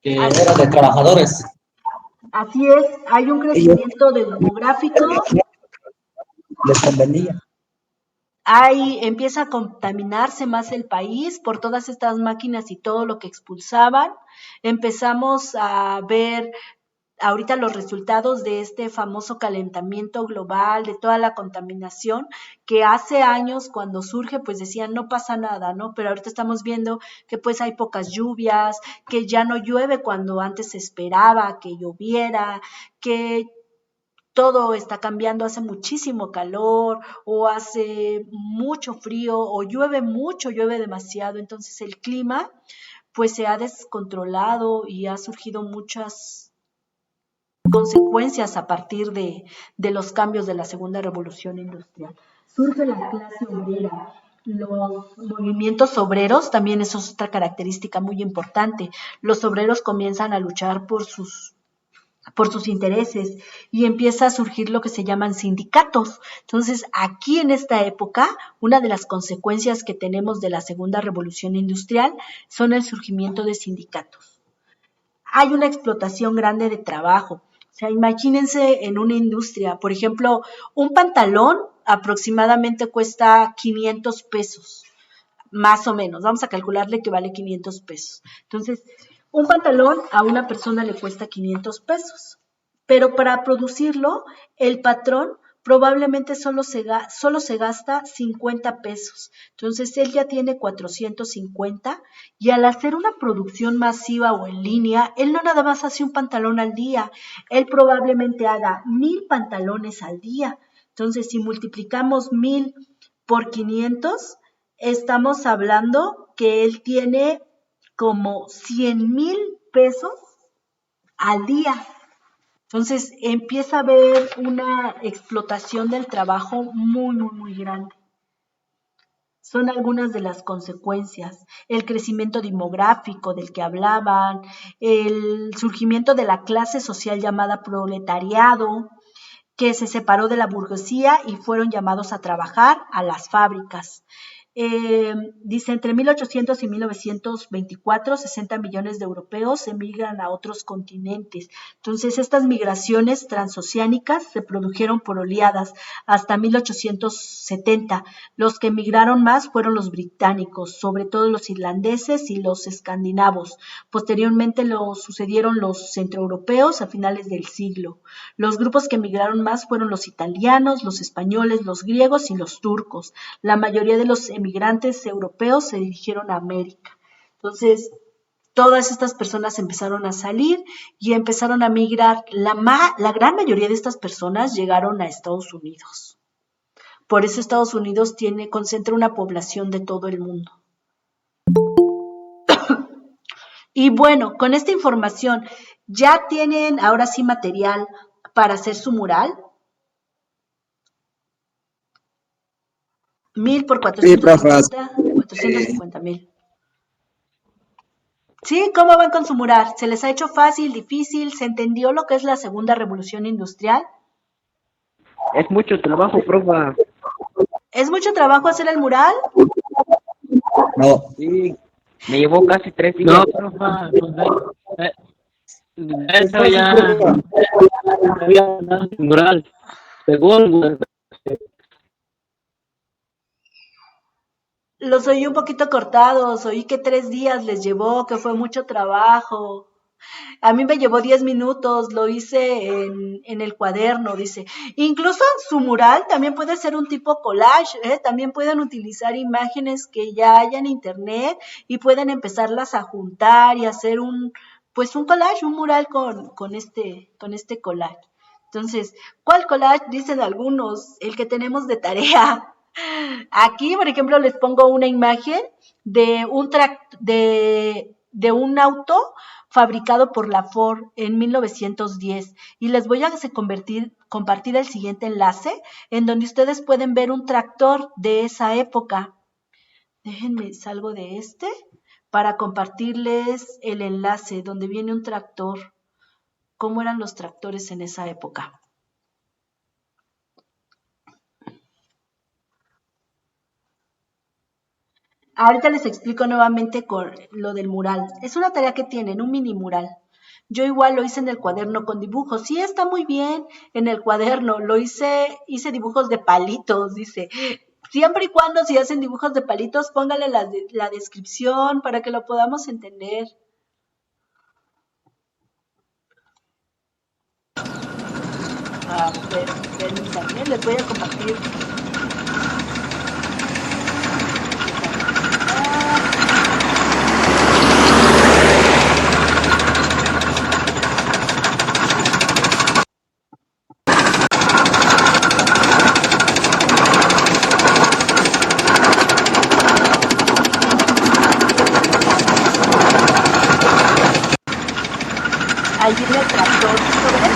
Speaker 10: que era de trabajadores.
Speaker 1: Así es, hay un crecimiento demográfico.
Speaker 7: Les convenía.
Speaker 1: Empieza a contaminarse más el país por todas estas máquinas y todo lo que expulsaban. Empezamos a ver ahorita los resultados de este famoso calentamiento global, de toda la contaminación, que hace años cuando surge pues decían no pasa nada, ¿no? Pero ahorita estamos viendo que pues hay pocas lluvias, que ya no llueve cuando antes se esperaba que lloviera, que todo está cambiando, hace muchísimo calor o hace mucho frío o llueve mucho, llueve demasiado, entonces el clima pues se ha descontrolado y ha surgido muchas consecuencias a partir de los cambios de la segunda revolución industrial. Surge la clase obrera, los movimientos obreros, también eso es otra característica muy importante. Los obreros comienzan a luchar por sus intereses y empieza a surgir lo que se llaman sindicatos. Entonces, aquí en esta época, una de las consecuencias que tenemos de la segunda revolución industrial son el surgimiento de sindicatos. Hay una explotación grande de trabajo. O sea, imagínense en una industria, por ejemplo, un pantalón aproximadamente cuesta 500 pesos, más o menos. Vamos a calcularle que vale 500 pesos. Entonces, un pantalón a una persona le cuesta 500 pesos, pero para producirlo, el patrón probablemente solo se gasta 50 pesos. Entonces, él ya tiene 450 y al hacer una producción masiva o en línea, él no nada más hace un pantalón al día, él probablemente haga 1000 pantalones al día. Entonces, si multiplicamos 1000 por 500, estamos hablando que él tiene como 100,000 pesos al día. Entonces empieza a haber una explotación del trabajo muy, muy, muy grande. Son algunas de las consecuencias. El crecimiento demográfico del que hablaban, el surgimiento de la clase social llamada proletariado, que se separó de la burguesía y fueron llamados a trabajar a las fábricas. Dice, entre 1800 y 1924, 60 millones de europeos emigran a otros continentes. Entonces, estas migraciones transoceánicas se produjeron por oleadas hasta 1870. Los que emigraron más fueron los británicos, sobre todo los irlandeses y los escandinavos. Posteriormente lo sucedieron los centroeuropeos a finales del siglo. Los grupos que emigraron más fueron los italianos, los españoles, los griegos y los turcos. La mayoría de los emigrantes europeos se dirigieron a América. Entonces, todas estas personas empezaron a salir y empezaron a migrar. La gran mayoría de estas personas llegaron a Estados Unidos. Por eso Estados Unidos concentra una población de todo el mundo. Y bueno, con esta información, ¿ya tienen ahora sí material para hacer su mural? 1000 por 450, 450,000. ¿Sí? ¿Cómo van con su mural? ¿Se les ha hecho fácil, difícil? ¿Se entendió lo que es la segunda revolución industrial?
Speaker 2: Es mucho trabajo, profa.
Speaker 1: ¿Es mucho trabajo hacer el mural?
Speaker 7: No.
Speaker 2: Sí, me llevó casi 3 días.
Speaker 9: No, profa, eso ya había mandado el mural. Según,
Speaker 1: Los oí un poquito cortados, oí que 3 días les llevó, que fue mucho trabajo. A mí me llevó 10 minutos, lo hice en el cuaderno, dice. Incluso su mural también puede ser un tipo collage, ¿eh? También pueden utilizar imágenes que ya hay en internet y pueden empezarlas a juntar y hacer un collage, un mural con este collage. Entonces, ¿cuál collage? Dicen algunos, el que tenemos de tarea. Aquí, por ejemplo, les pongo una imagen de un auto fabricado por la Ford en 1910 y les voy a compartir el siguiente enlace en donde ustedes pueden ver un tractor de esa época. Déjenme salgo de para compartirles el enlace donde viene un tractor. ¿Cómo eran los tractores en esa época? Ahorita les explico nuevamente con lo del mural. Es una tarea que tienen, un mini mural. Yo igual lo hice en el cuaderno con dibujos. Sí, está muy bien en el cuaderno. Hice dibujos de palitos, dice. Siempre y cuando si hacen dibujos de palitos, póngale la descripción para que lo podamos entender. A ver, permítanme, les voy a compartir. Ahí viene el tractor, ¿lo ven?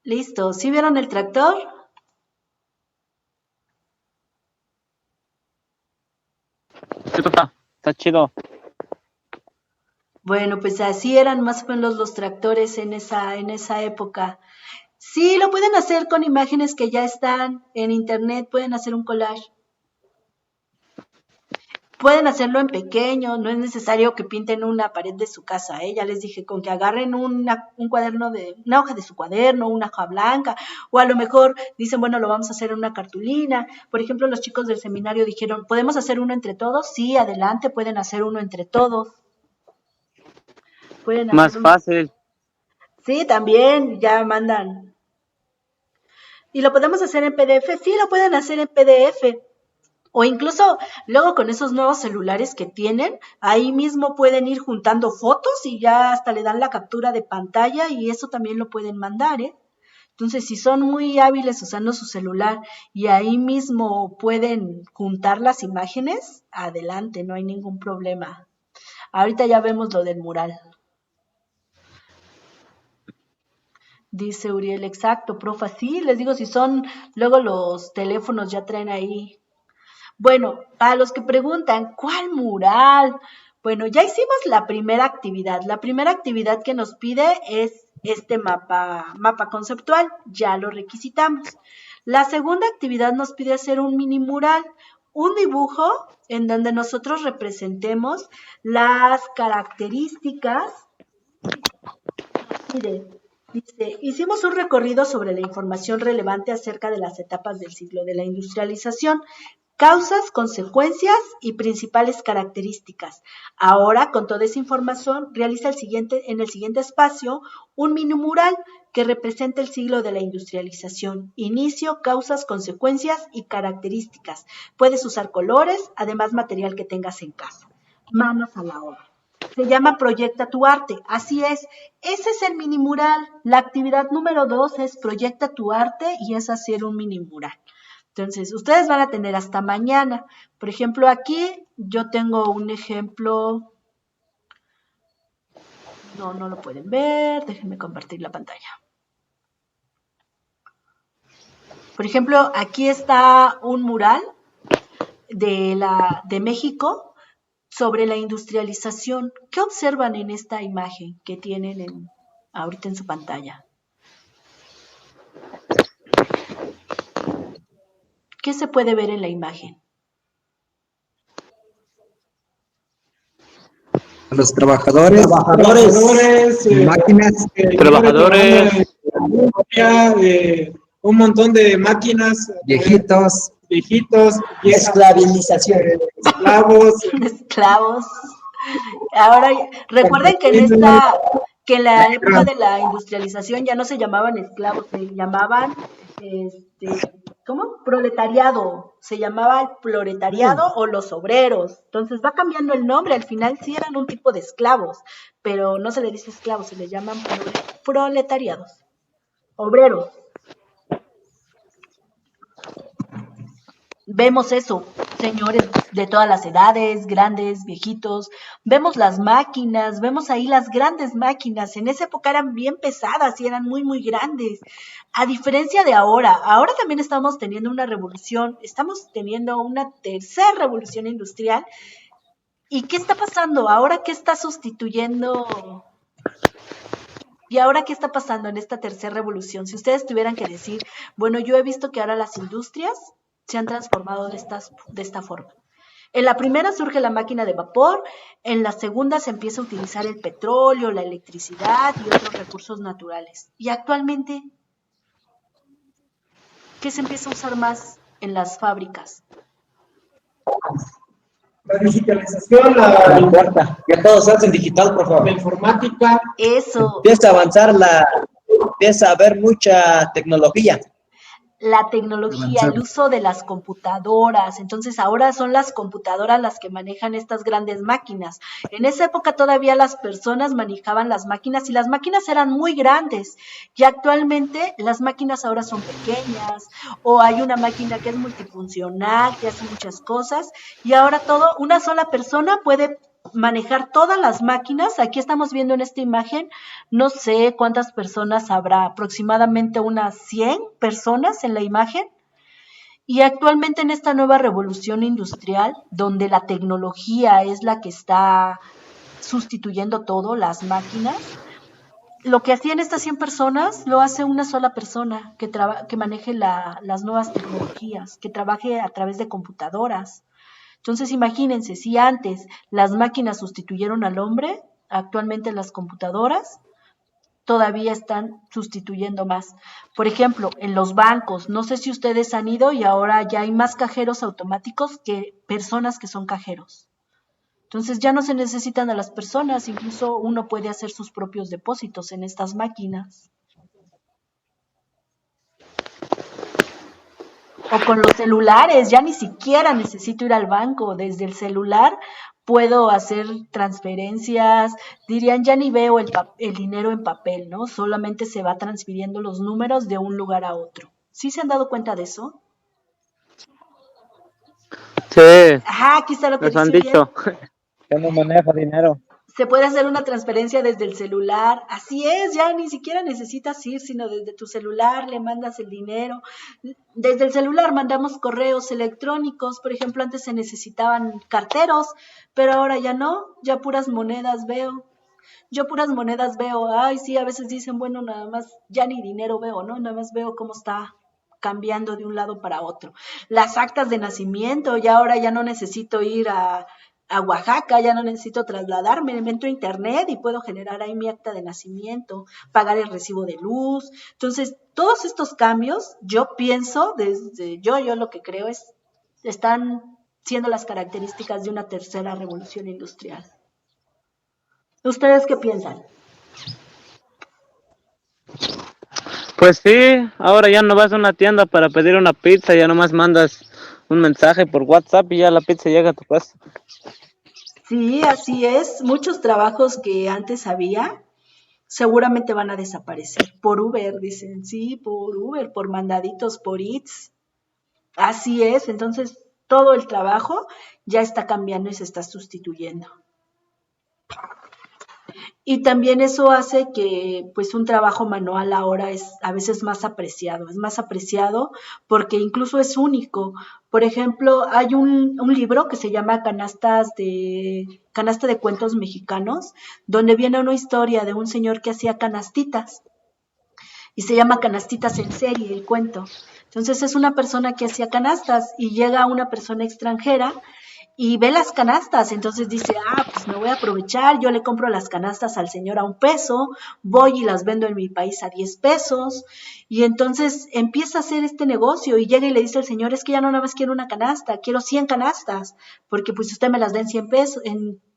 Speaker 1: Listo, ¿sí vieron el tractor?
Speaker 9: Sí, profe, está chido.
Speaker 1: Bueno, pues así eran más o menos los tractores en esa época. Sí, lo pueden hacer con imágenes que ya están en internet, pueden hacer un collage. Pueden hacerlo en pequeño, no es necesario que pinten una pared de su casa, ¿eh? Ya les dije, con que agarren un cuaderno una hoja de su cuaderno, una hoja blanca, o a lo mejor dicen, bueno, lo vamos a hacer en una cartulina. Por ejemplo, los chicos del seminario dijeron, ¿podemos hacer uno entre todos? Sí, adelante, pueden hacer uno entre todos. Pueden hacer
Speaker 9: Más fácil.
Speaker 1: Sí, también, ya mandan. ¿Y lo podemos hacer en PDF? Sí, lo pueden hacer en PDF. O incluso luego con esos nuevos celulares que tienen, ahí mismo pueden ir juntando fotos y ya hasta le dan la captura de pantalla y eso también lo pueden mandar, ¿eh? Entonces, si son muy hábiles usando su celular y ahí mismo pueden juntar las imágenes, adelante, no hay ningún problema. Ahorita ya vemos lo del mural. Dice Uriel, exacto, profa, sí, les digo, si son, luego los teléfonos ya traen ahí. Bueno, para los que preguntan, ¿cuál mural? Bueno, ya hicimos la primera actividad. La primera actividad que nos pide es este mapa conceptual, ya lo requisitamos. La segunda actividad nos pide hacer un mini mural, un dibujo en donde nosotros representemos las características. Mire, dice, hicimos un recorrido sobre la información relevante acerca de las etapas del ciclo de la industrialización, causas, consecuencias y principales características. Ahora, con toda esa información, realiza en el siguiente espacio un mini mural que representa el ciclo de la industrialización, inicio, causas, consecuencias y características. Puedes usar colores, además material que tengas en casa. Manos a la obra. Se llama Proyecta tu arte, así es, ese es el mini mural. La actividad número 2 es Proyecta tu arte y es hacer un mini mural. Entonces, ustedes van a tener hasta mañana. Por ejemplo, aquí yo tengo un ejemplo. No lo pueden ver, déjenme compartir la pantalla. Por ejemplo, aquí está un mural de México sobre la industrialización. ¿Qué observan en esta imagen que tienen ahorita en su pantalla? ¿Qué se puede ver en la imagen?
Speaker 7: Los trabajadores, máquinas,
Speaker 9: Trabajadores.
Speaker 8: Un montón de máquinas,
Speaker 7: viejitos,
Speaker 8: esclavización,
Speaker 1: esclavos. Ahora, recuerden que en la época de la industrialización ya no se llamaban esclavos, se llamaban, ¿cómo? Proletariado. Se llamaba el proletariado o los obreros. Entonces va cambiando el nombre. Al final sí eran un tipo de esclavos, pero no se le dice esclavos, se les llaman proletariados. Obreros. Vemos eso, señores de todas las edades, grandes, viejitos, vemos las máquinas, vemos ahí las grandes máquinas, en esa época eran bien pesadas y eran muy, muy grandes, a diferencia de ahora también estamos teniendo una revolución, estamos teniendo una tercera revolución industrial, ¿y qué está pasando? ¿Ahora qué está sustituyendo? ¿Y ahora qué está pasando en esta tercera revolución? Si ustedes tuvieran que decir, bueno, yo he visto que ahora las industrias se han transformado de esta forma. En la primera surge la máquina de vapor, en la segunda se empieza a utilizar el petróleo, la electricidad y otros recursos naturales. Y actualmente, ¿qué se empieza a usar más en las fábricas?
Speaker 8: La digitalización,
Speaker 7: No importa, ya todo se hace en digital, por
Speaker 8: la
Speaker 7: favor.
Speaker 8: informática,
Speaker 1: Eso,
Speaker 7: Empieza a avanzar empieza a haber mucha tecnología.
Speaker 1: la tecnología, el uso de las computadoras. Entonces ahora son las computadoras las que manejan estas grandes máquinas. En esa época todavía las personas manejaban las máquinas y las máquinas eran muy grandes. Y actualmente las máquinas ahora son pequeñas o hay una máquina que es multifuncional, que hace muchas cosas y ahora una sola persona puede manejar todas las máquinas. Aquí estamos viendo en esta imagen, no sé cuántas personas habrá, aproximadamente unas 100 personas en la imagen. Y actualmente en esta nueva revolución industrial, donde la tecnología es la que está sustituyendo todo, las máquinas, lo que hacían estas 100 personas lo hace una sola persona que maneje las nuevas tecnologías, que trabaje a través de computadoras. Entonces, imagínense, si antes las máquinas sustituyeron al hombre, actualmente las computadoras todavía están sustituyendo más. Por ejemplo, en los bancos, no sé si ustedes han ido y ahora ya hay más cajeros automáticos que personas que son cajeros. Entonces ya no se necesitan a las personas, incluso uno puede hacer sus propios depósitos en estas máquinas. O con los celulares, ya ni siquiera necesito ir al banco, desde el celular puedo hacer transferencias, dirían, ya ni veo el dinero en papel, ¿no? Solamente se va transfiriendo los números de un lugar a otro. ¿Sí se han dado cuenta de eso?
Speaker 9: Sí,
Speaker 1: Ajá, aquí está lo que
Speaker 9: nos han
Speaker 1: dice Uriel.
Speaker 9: dicho. Yo no manejo dinero.
Speaker 1: Se puede hacer una transferencia desde el celular, así es, ya ni siquiera necesitas ir, sino desde tu celular le mandas el dinero. Desde el celular mandamos correos electrónicos, por ejemplo, antes se necesitaban carteros, pero ahora ya no, ya puras monedas veo. Yo puras monedas veo, ay, sí, a veces dicen, bueno, nada más, ya ni dinero veo, ¿no? Nada más veo cómo está cambiando de un lado para otro. Las actas de nacimiento, ya ahora ya no necesito ir a Oaxaca, ya no necesito trasladarme, me meto a internet y puedo generar ahí mi acta de nacimiento, pagar el recibo de luz. Entonces, todos estos cambios, yo pienso, yo lo que creo están siendo las características de una tercera revolución industrial. ¿Ustedes qué piensan?
Speaker 9: Pues sí, ahora ya no vas a una tienda para pedir una pizza, ya nomás mandas un mensaje por WhatsApp y ya la pizza llega a tu casa.
Speaker 1: Sí, así es. Muchos trabajos que antes había seguramente van a desaparecer. Por Uber, dicen, sí, por Uber, por mandaditos, por Eats. Así es. Entonces, todo el trabajo ya está cambiando y se está sustituyendo. Y también eso hace que pues un trabajo manual ahora es a veces más apreciado porque incluso es único. Por ejemplo, hay un libro que se llama Canasta de Cuentos Mexicanos, donde viene una historia de un señor que hacía canastitas y se llama Canastitas en Serie, el cuento. Entonces es una persona que hacía canastas y llega una persona extranjera y ve las canastas, entonces dice, pues me voy a aprovechar, yo le compro las canastas al señor a $1, voy y las vendo en mi país a $10, y entonces empieza a hacer este negocio y llega y le dice al señor, es que ya no nada más quiero una canasta, quiero 100 canastas, porque pues usted me las da en 100 pesos,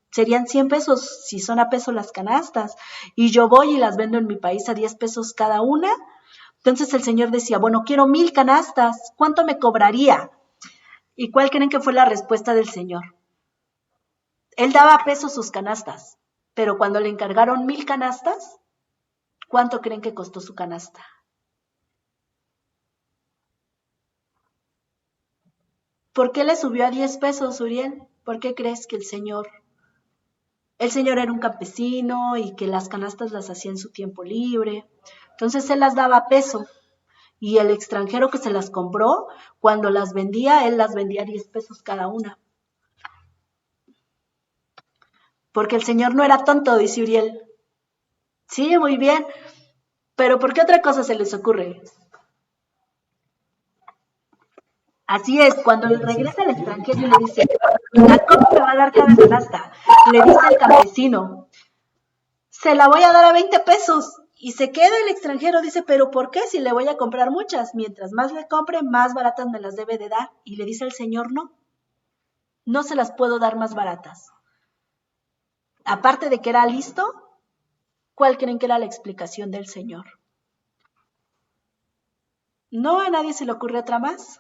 Speaker 1: serían 100 pesos si son a peso las canastas, y yo voy y las vendo en mi país a $10 cada una. Entonces el señor decía, bueno, quiero 1000 canastas, ¿cuánto me cobraría? ¿Y cuál creen que fue la respuesta del señor? Él daba a peso sus canastas, pero cuando le encargaron 1000 canastas, ¿cuánto creen que costó su canasta? ¿Por qué le subió a $10, Uriel? ¿Por qué crees que el señor era un campesino y que las canastas las hacía en su tiempo libre? Entonces él las daba a peso y el extranjero que se las compró, cuando las vendía, él las vendía a $10 cada una. Porque el señor no era tonto, dice Uriel. Sí, muy bien. Pero ¿por qué otra cosa se les ocurre? Así es, cuando regresa al extranjero y le dice, ¿a cómo me va a dar cada canasta? Le dice el campesino, se la voy a dar a 20 pesos. Y se queda el extranjero, dice, ¿pero por qué? Si le voy a comprar muchas. Mientras más le compre, más baratas me las debe de dar. Y le dice el señor, no, no se las puedo dar más baratas. Aparte de que era listo, ¿cuál creen que era la explicación del señor? ¿No a nadie se le ocurre otra más?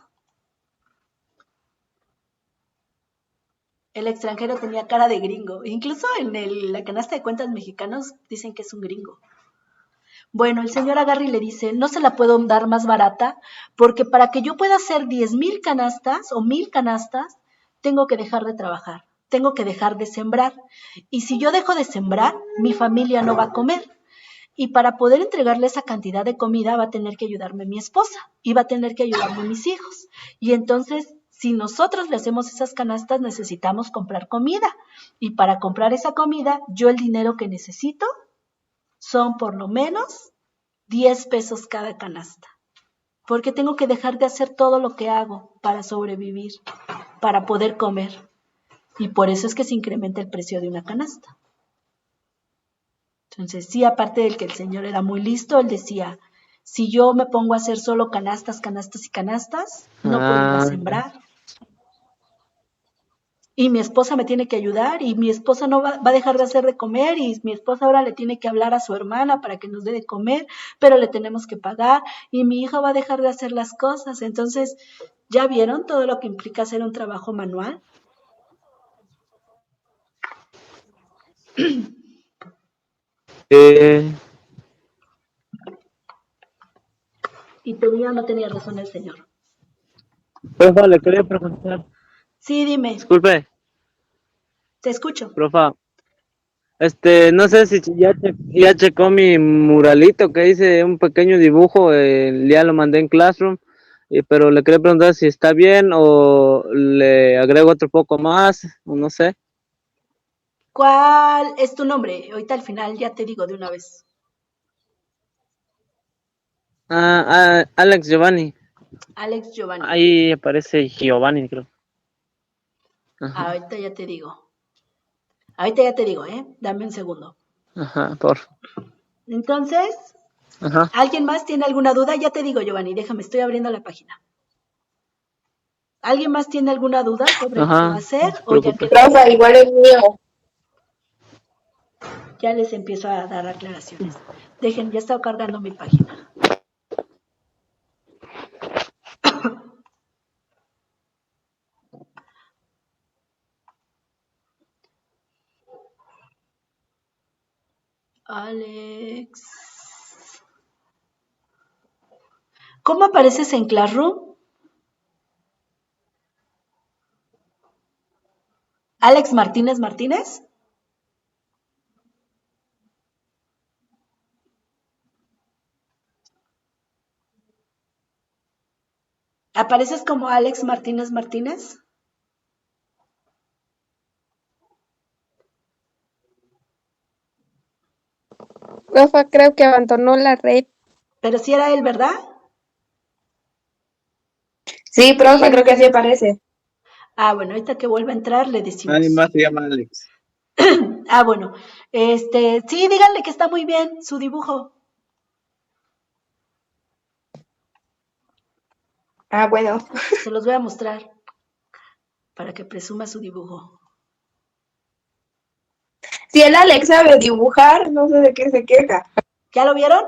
Speaker 1: El extranjero tenía cara de gringo. Incluso en la canasta de cuentas mexicanos dicen que es un gringo. Bueno, el señor agarra y le dice, no se la puedo dar más barata porque para que yo pueda hacer 10,000 canastas o 1,000 canastas, tengo que dejar de trabajar, tengo que dejar de sembrar. Y si yo dejo de sembrar, mi familia no va a comer. Y para poder entregarle esa cantidad de comida va a tener que ayudarme mi esposa y va a tener que ayudarme mis hijos. Y entonces, si nosotros le hacemos esas canastas, necesitamos comprar comida. Y para comprar esa comida, yo el dinero que necesito son por lo menos 10 pesos cada canasta. Porque tengo que dejar de hacer todo lo que hago para sobrevivir, para poder comer. Y por eso es que se incrementa el precio de una canasta. Entonces, sí, aparte del que el señor era muy listo, él decía, si yo me pongo a hacer solo canastas, canastas y canastas, no puedo ir a sembrar. Y mi esposa me tiene que ayudar y mi esposa no va a dejar de hacer de comer y mi esposa ahora le tiene que hablar a su hermana para que nos dé de comer, pero le tenemos que pagar y mi hija va a dejar de hacer las cosas. Entonces, ¿ya vieron todo lo que implica hacer un trabajo manual? Y tenía o no tenía razón el señor.
Speaker 9: Profa, le quería preguntar.
Speaker 1: Sí, dime,
Speaker 9: Disculpe,
Speaker 1: te escucho.
Speaker 9: profa. No sé si ya checó mi muralito que hice un pequeño dibujo, ya lo mandé en Classroom, pero le quería preguntar si está bien o le agrego otro poco más, o no sé.
Speaker 1: ¿Cuál es tu nombre? Ahorita al final ya te digo de una vez.
Speaker 9: Alex Giovanni.
Speaker 1: Alex Giovanni.
Speaker 9: Ahí aparece Giovanni, creo. Ajá,
Speaker 1: Ahorita ya te digo. Ahorita ya te digo, Dame un segundo.
Speaker 9: ajá, por.
Speaker 1: Entonces,
Speaker 9: Ajá.
Speaker 1: ¿alguien más tiene alguna duda? Ya te digo, Giovanni, déjame, estoy abriendo la página. ¿Alguien más tiene alguna duda sobre qué va a hacer?
Speaker 9: No se
Speaker 1: O ya
Speaker 9: preocupe.
Speaker 3: Profa, igual es mío.
Speaker 1: ya les empiezo a dar aclaraciones. Dejen, ya está cargando mi página. Alex. ¿Cómo apareces en Classroom? Alex Martínez Martínez. ¿Apareces como Alex Martínez Martínez?
Speaker 4: Profa, creo que abandonó la red.
Speaker 1: Pero sí era él, ¿verdad?
Speaker 3: Sí, profa, creo que así aparece.
Speaker 1: Bueno, ahorita que vuelva a entrar le decimos.
Speaker 6: Nadie más se llama Alex.
Speaker 1: Bueno, sí, díganle que está muy bien su dibujo.
Speaker 3: Bueno.
Speaker 1: Se los voy a mostrar para que presuma su dibujo.
Speaker 3: Si el Alex sabe dibujar, no sé de qué se queja.
Speaker 1: ¿Ya lo vieron?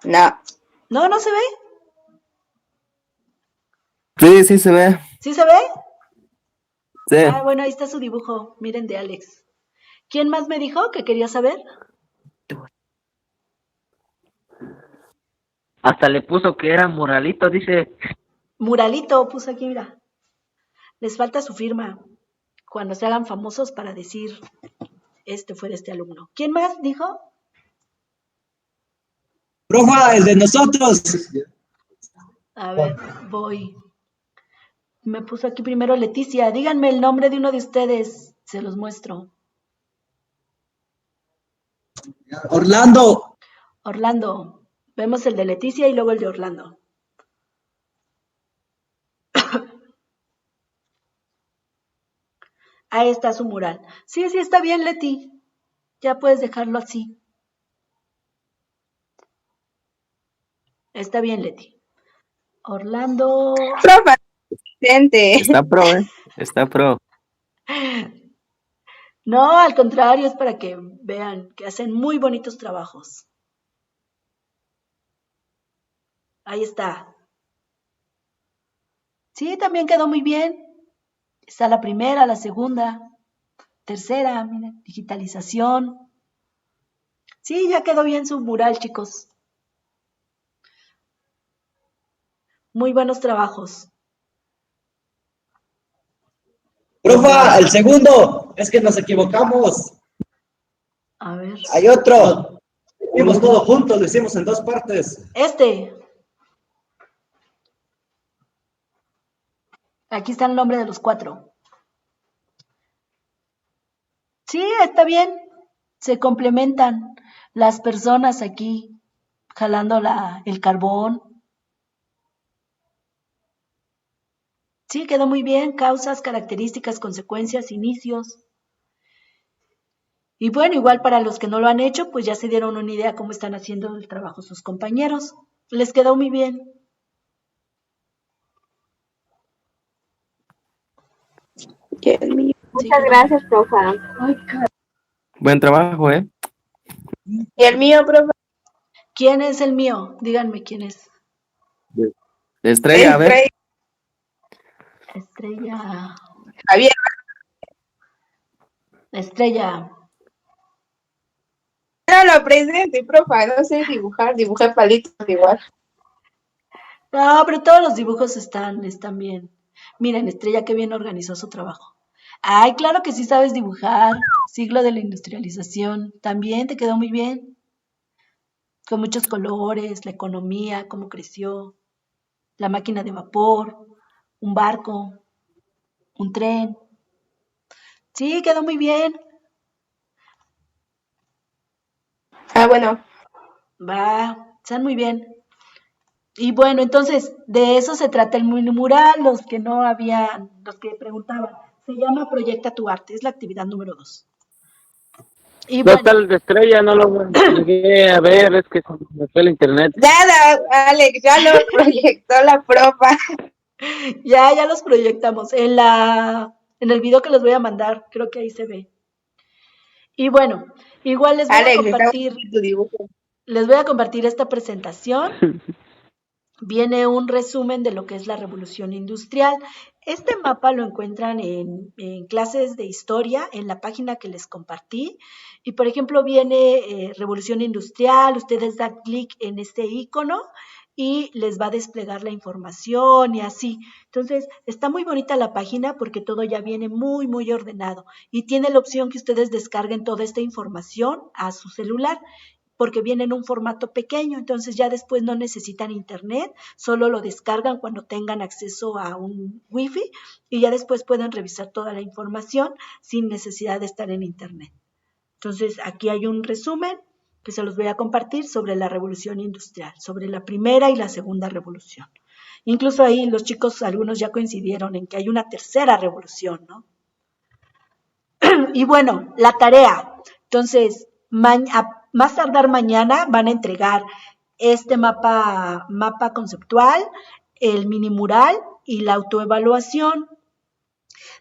Speaker 3: No.
Speaker 1: ¿No? ¿No se ve?
Speaker 7: Sí, sí se ve.
Speaker 1: ¿Sí se ve?
Speaker 7: Sí.
Speaker 1: Bueno, ahí está su dibujo. Miren, de Alex. ¿Quién más me dijo que quería saber?
Speaker 2: Hasta le puso que era muralito, dice.
Speaker 1: Muralito, puso aquí, mira. Les falta su firma cuando se hagan famosos para decir, este fue de este alumno. ¿Quién más dijo?
Speaker 5: Profa, el de nosotros.
Speaker 1: A ver, voy. Me puso aquí primero Leticia. Díganme el nombre de uno de ustedes. Se los muestro.
Speaker 5: Orlando.
Speaker 1: Orlando. Vemos el de Leticia y luego el de Orlando. Ahí está su mural. Sí, sí, está bien, Leti. Ya puedes dejarlo así. Está bien, Leti. Orlando.
Speaker 4: Profe, asistente.
Speaker 6: Está pro, ¿eh? Está pro.
Speaker 1: No, al contrario, es para que vean que hacen muy bonitos trabajos. Ahí está. Sí, también quedó muy bien. Está la primera, la segunda, tercera, miren, digitalización. Sí, ya quedó bien su mural, chicos. Muy buenos trabajos.
Speaker 7: Profa, el segundo, es que nos equivocamos.
Speaker 1: A ver.
Speaker 7: Hay otro.
Speaker 5: Hicimos todo juntos, lo hicimos en dos partes.
Speaker 1: Aquí está el nombre de los 4. Sí, está bien. Se complementan las personas aquí jalando el carbón. Sí, quedó muy bien. Causas, características, consecuencias, inicios. Y bueno, igual para los que no lo han hecho, pues ya se dieron una idea cómo están haciendo el trabajo sus compañeros. Les quedó muy bien.
Speaker 4: Dios mío. Muchas gracias, profe.
Speaker 6: Buen trabajo, ¿eh?
Speaker 4: ¿Y el mío, profe?
Speaker 1: ¿Quién es el mío? Díganme quién es.
Speaker 6: De Estrella, a ver.
Speaker 1: Estrella.
Speaker 4: Javier.
Speaker 1: Estrella.
Speaker 4: Era lo presente, profe. No sé dibujar. Dibujé palitos igual.
Speaker 1: No, pero todos los dibujos están bien. Miren, Estrella, qué bien organizó su trabajo. Ay, claro que sí sabes dibujar. Siglo de la industrialización. También te quedó muy bien. Con muchos colores, la economía, cómo creció, la máquina de vapor, un barco, un tren. Sí, quedó muy bien.
Speaker 4: Ah, bueno.
Speaker 1: Va, están muy bien. Y bueno, entonces, de eso se trata el mini mural, los que preguntaban. Se llama Proyecta tu arte, es la actividad número 2. Y
Speaker 9: ¿Dónde está
Speaker 1: bueno,
Speaker 9: el de Estrella? No lo llegué a ver, es que se me fue el internet.
Speaker 4: Nada, Alex, ya lo proyectó la profa.
Speaker 1: ya los proyectamos. En el video que les voy a mandar, creo que ahí se ve. Y bueno, igual
Speaker 4: Alex, estaba viendo tu dibujo.
Speaker 1: les voy a compartir esta presentación. Viene un resumen de lo que es la revolución industrial. Este mapa lo encuentran en clases de historia, en la página que les compartí. Y por ejemplo, viene revolución industrial, ustedes dan clic en este icono y les va a desplegar la información y así. Entonces, está muy bonita la página porque todo ya viene muy, muy ordenado. Y tiene la opción que ustedes descarguen toda esta información a su celular, porque viene en un formato pequeño, entonces ya después no necesitan internet, solo lo descargan cuando tengan acceso a un wifi y ya después pueden revisar toda la información sin necesidad de estar en internet. Entonces aquí hay un resumen que se los voy a compartir sobre la revolución industrial, sobre la primera y la segunda revolución. Incluso ahí los chicos, algunos ya coincidieron en que hay una tercera revolución, ¿no? Y bueno, la tarea. Entonces, más tardar mañana van a entregar este mapa conceptual, el mini mural y la autoevaluación.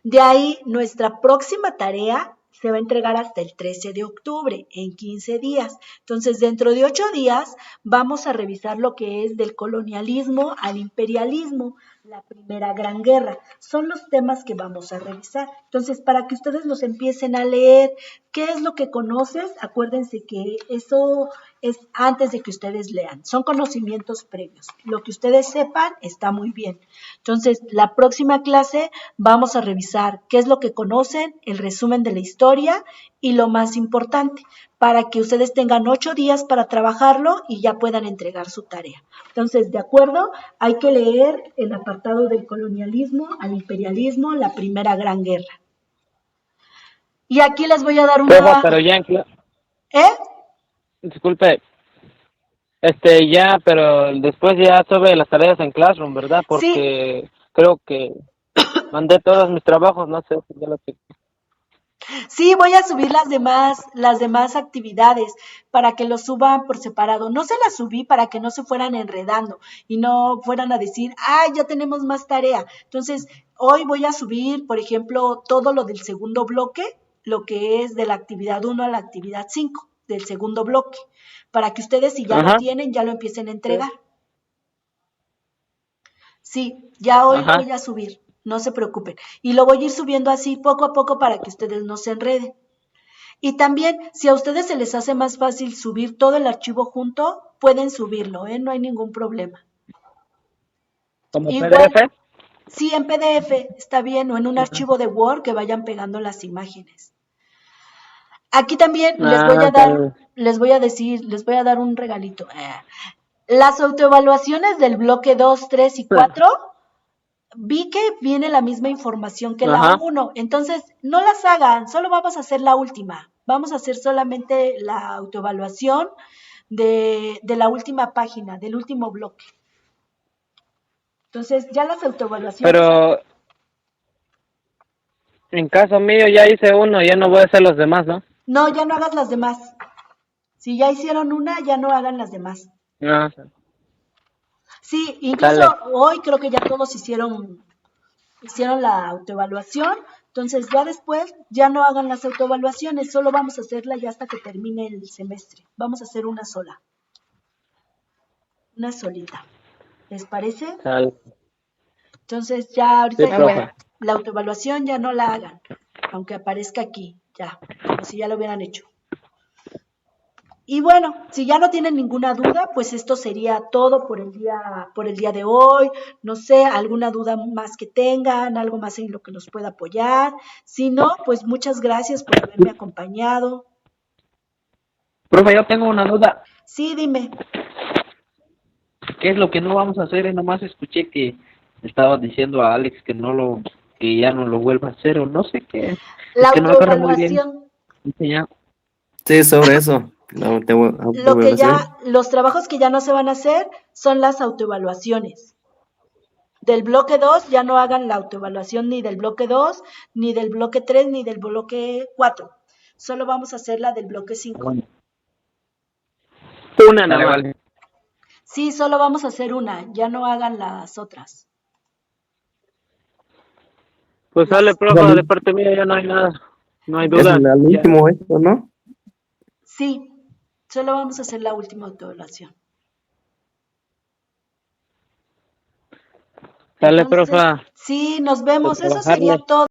Speaker 1: De ahí, nuestra próxima tarea se va a entregar hasta el 13 de octubre, en 15 días. Entonces, dentro de 8 días vamos a revisar lo que es del colonialismo al imperialismo, la primera gran guerra. Son los temas que vamos a revisar. Entonces, para que ustedes los empiecen a leer, ¿qué es lo que conoces? Acuérdense que eso es antes de que ustedes lean. Son conocimientos previos. Lo que ustedes sepan está muy bien. Entonces, la próxima clase vamos a revisar qué es lo que conocen, el resumen de la historia y lo más importante, para que ustedes tengan 8 días para trabajarlo y ya puedan entregar su tarea. Entonces, de acuerdo, hay que leer el apartado del colonialismo al imperialismo, la primera gran guerra. Y aquí les voy a dar una...
Speaker 9: Pero ya en
Speaker 1: ¿Eh?
Speaker 9: disculpe, ya, pero después ya sobre las tareas en Classroom, ¿verdad? Porque creo que mandé todos mis trabajos, no sé si ya lo chequé.
Speaker 1: Sí, voy a subir las demás actividades para que lo suban por separado. No se las subí para que no se fueran enredando y no fueran a decir, ya tenemos más tarea. Entonces, hoy voy a subir, por ejemplo, todo lo del segundo bloque, lo que es de la actividad 1 a la actividad 5 del segundo bloque, para que ustedes, si ya lo tienen, ya lo empiecen a entregar. Sí, ya hoy lo voy a subir, no se preocupen. Y lo voy a ir subiendo así poco a poco para que ustedes no se enreden. Y también, si a ustedes se les hace más fácil subir todo el archivo junto, pueden subirlo, no hay ningún problema.
Speaker 9: ¿Como
Speaker 1: Igual,
Speaker 9: PDF?
Speaker 1: sí, en PDF está bien, o en un archivo de Word que vayan pegando las imágenes. Aquí también les voy a dar un regalito. Las autoevaluaciones del bloque 2, 3 y 4, vi que viene la misma información que la 1, entonces no las hagan, solo vamos a hacer la última. Vamos a hacer solamente la autoevaluación de la última página, del último bloque. Entonces, ya las autoevaluaciones...
Speaker 9: Pero en caso mío ya hice uno, ya no voy a hacer los demás, ¿no?
Speaker 1: No, ya no hagas las demás. Si ya hicieron una, ya no hagan las demás.
Speaker 9: No.
Speaker 1: Sí, incluso
Speaker 9: Dale.
Speaker 1: hoy creo que ya todos hicieron la autoevaluación, entonces ya después ya no hagan las autoevaluaciones, solo vamos a hacerla ya hasta que termine el semestre. Vamos a hacer una sola. Una solita. ¿Les parece?
Speaker 9: Dale.
Speaker 1: Entonces ya ahorita
Speaker 9: Sí, profe.
Speaker 1: la autoevaluación ya no la hagan, aunque aparezca aquí, ya, como si ya lo hubieran hecho. Y bueno, si ya no tienen ninguna duda, pues esto sería todo por el día de hoy. No sé, alguna duda más que tengan, algo más en lo que los pueda apoyar. Si no, pues muchas gracias por haberme acompañado.
Speaker 2: Profe, yo tengo una duda.
Speaker 1: Sí, dime.
Speaker 2: ¿Qué es lo que no vamos a hacer? Nomás escuché que estaba diciendo a Alex que ya no lo vuelva a hacer o no sé qué.
Speaker 1: La
Speaker 2: Es que no agarro muy bien
Speaker 1: autoevaluación.
Speaker 2: enseñado.
Speaker 6: Sí, sobre eso. La autoevaluación.
Speaker 1: Los trabajos que ya no se van a hacer son las autoevaluaciones. Del bloque 2 ya no hagan la autoevaluación ni del bloque 2, ni del bloque 3, ni del bloque 4. Solo vamos a hacer la del bloque 5.
Speaker 2: Bueno.
Speaker 9: Una nada más.
Speaker 2: Vale.
Speaker 1: Sí, solo vamos a hacer una, ya no hagan las otras.
Speaker 9: Pues sale, profe, de parte mía ya no hay nada. No hay
Speaker 6: Es
Speaker 9: duda.
Speaker 6: el último esto, ¿no?
Speaker 1: Sí, solo vamos a hacer la última autoevaluación.
Speaker 9: Sale,
Speaker 1: Entonces,
Speaker 9: profe.
Speaker 1: sí, nos vemos.
Speaker 9: Pues
Speaker 1: Eso sería
Speaker 9: trabajarle.
Speaker 1: todo.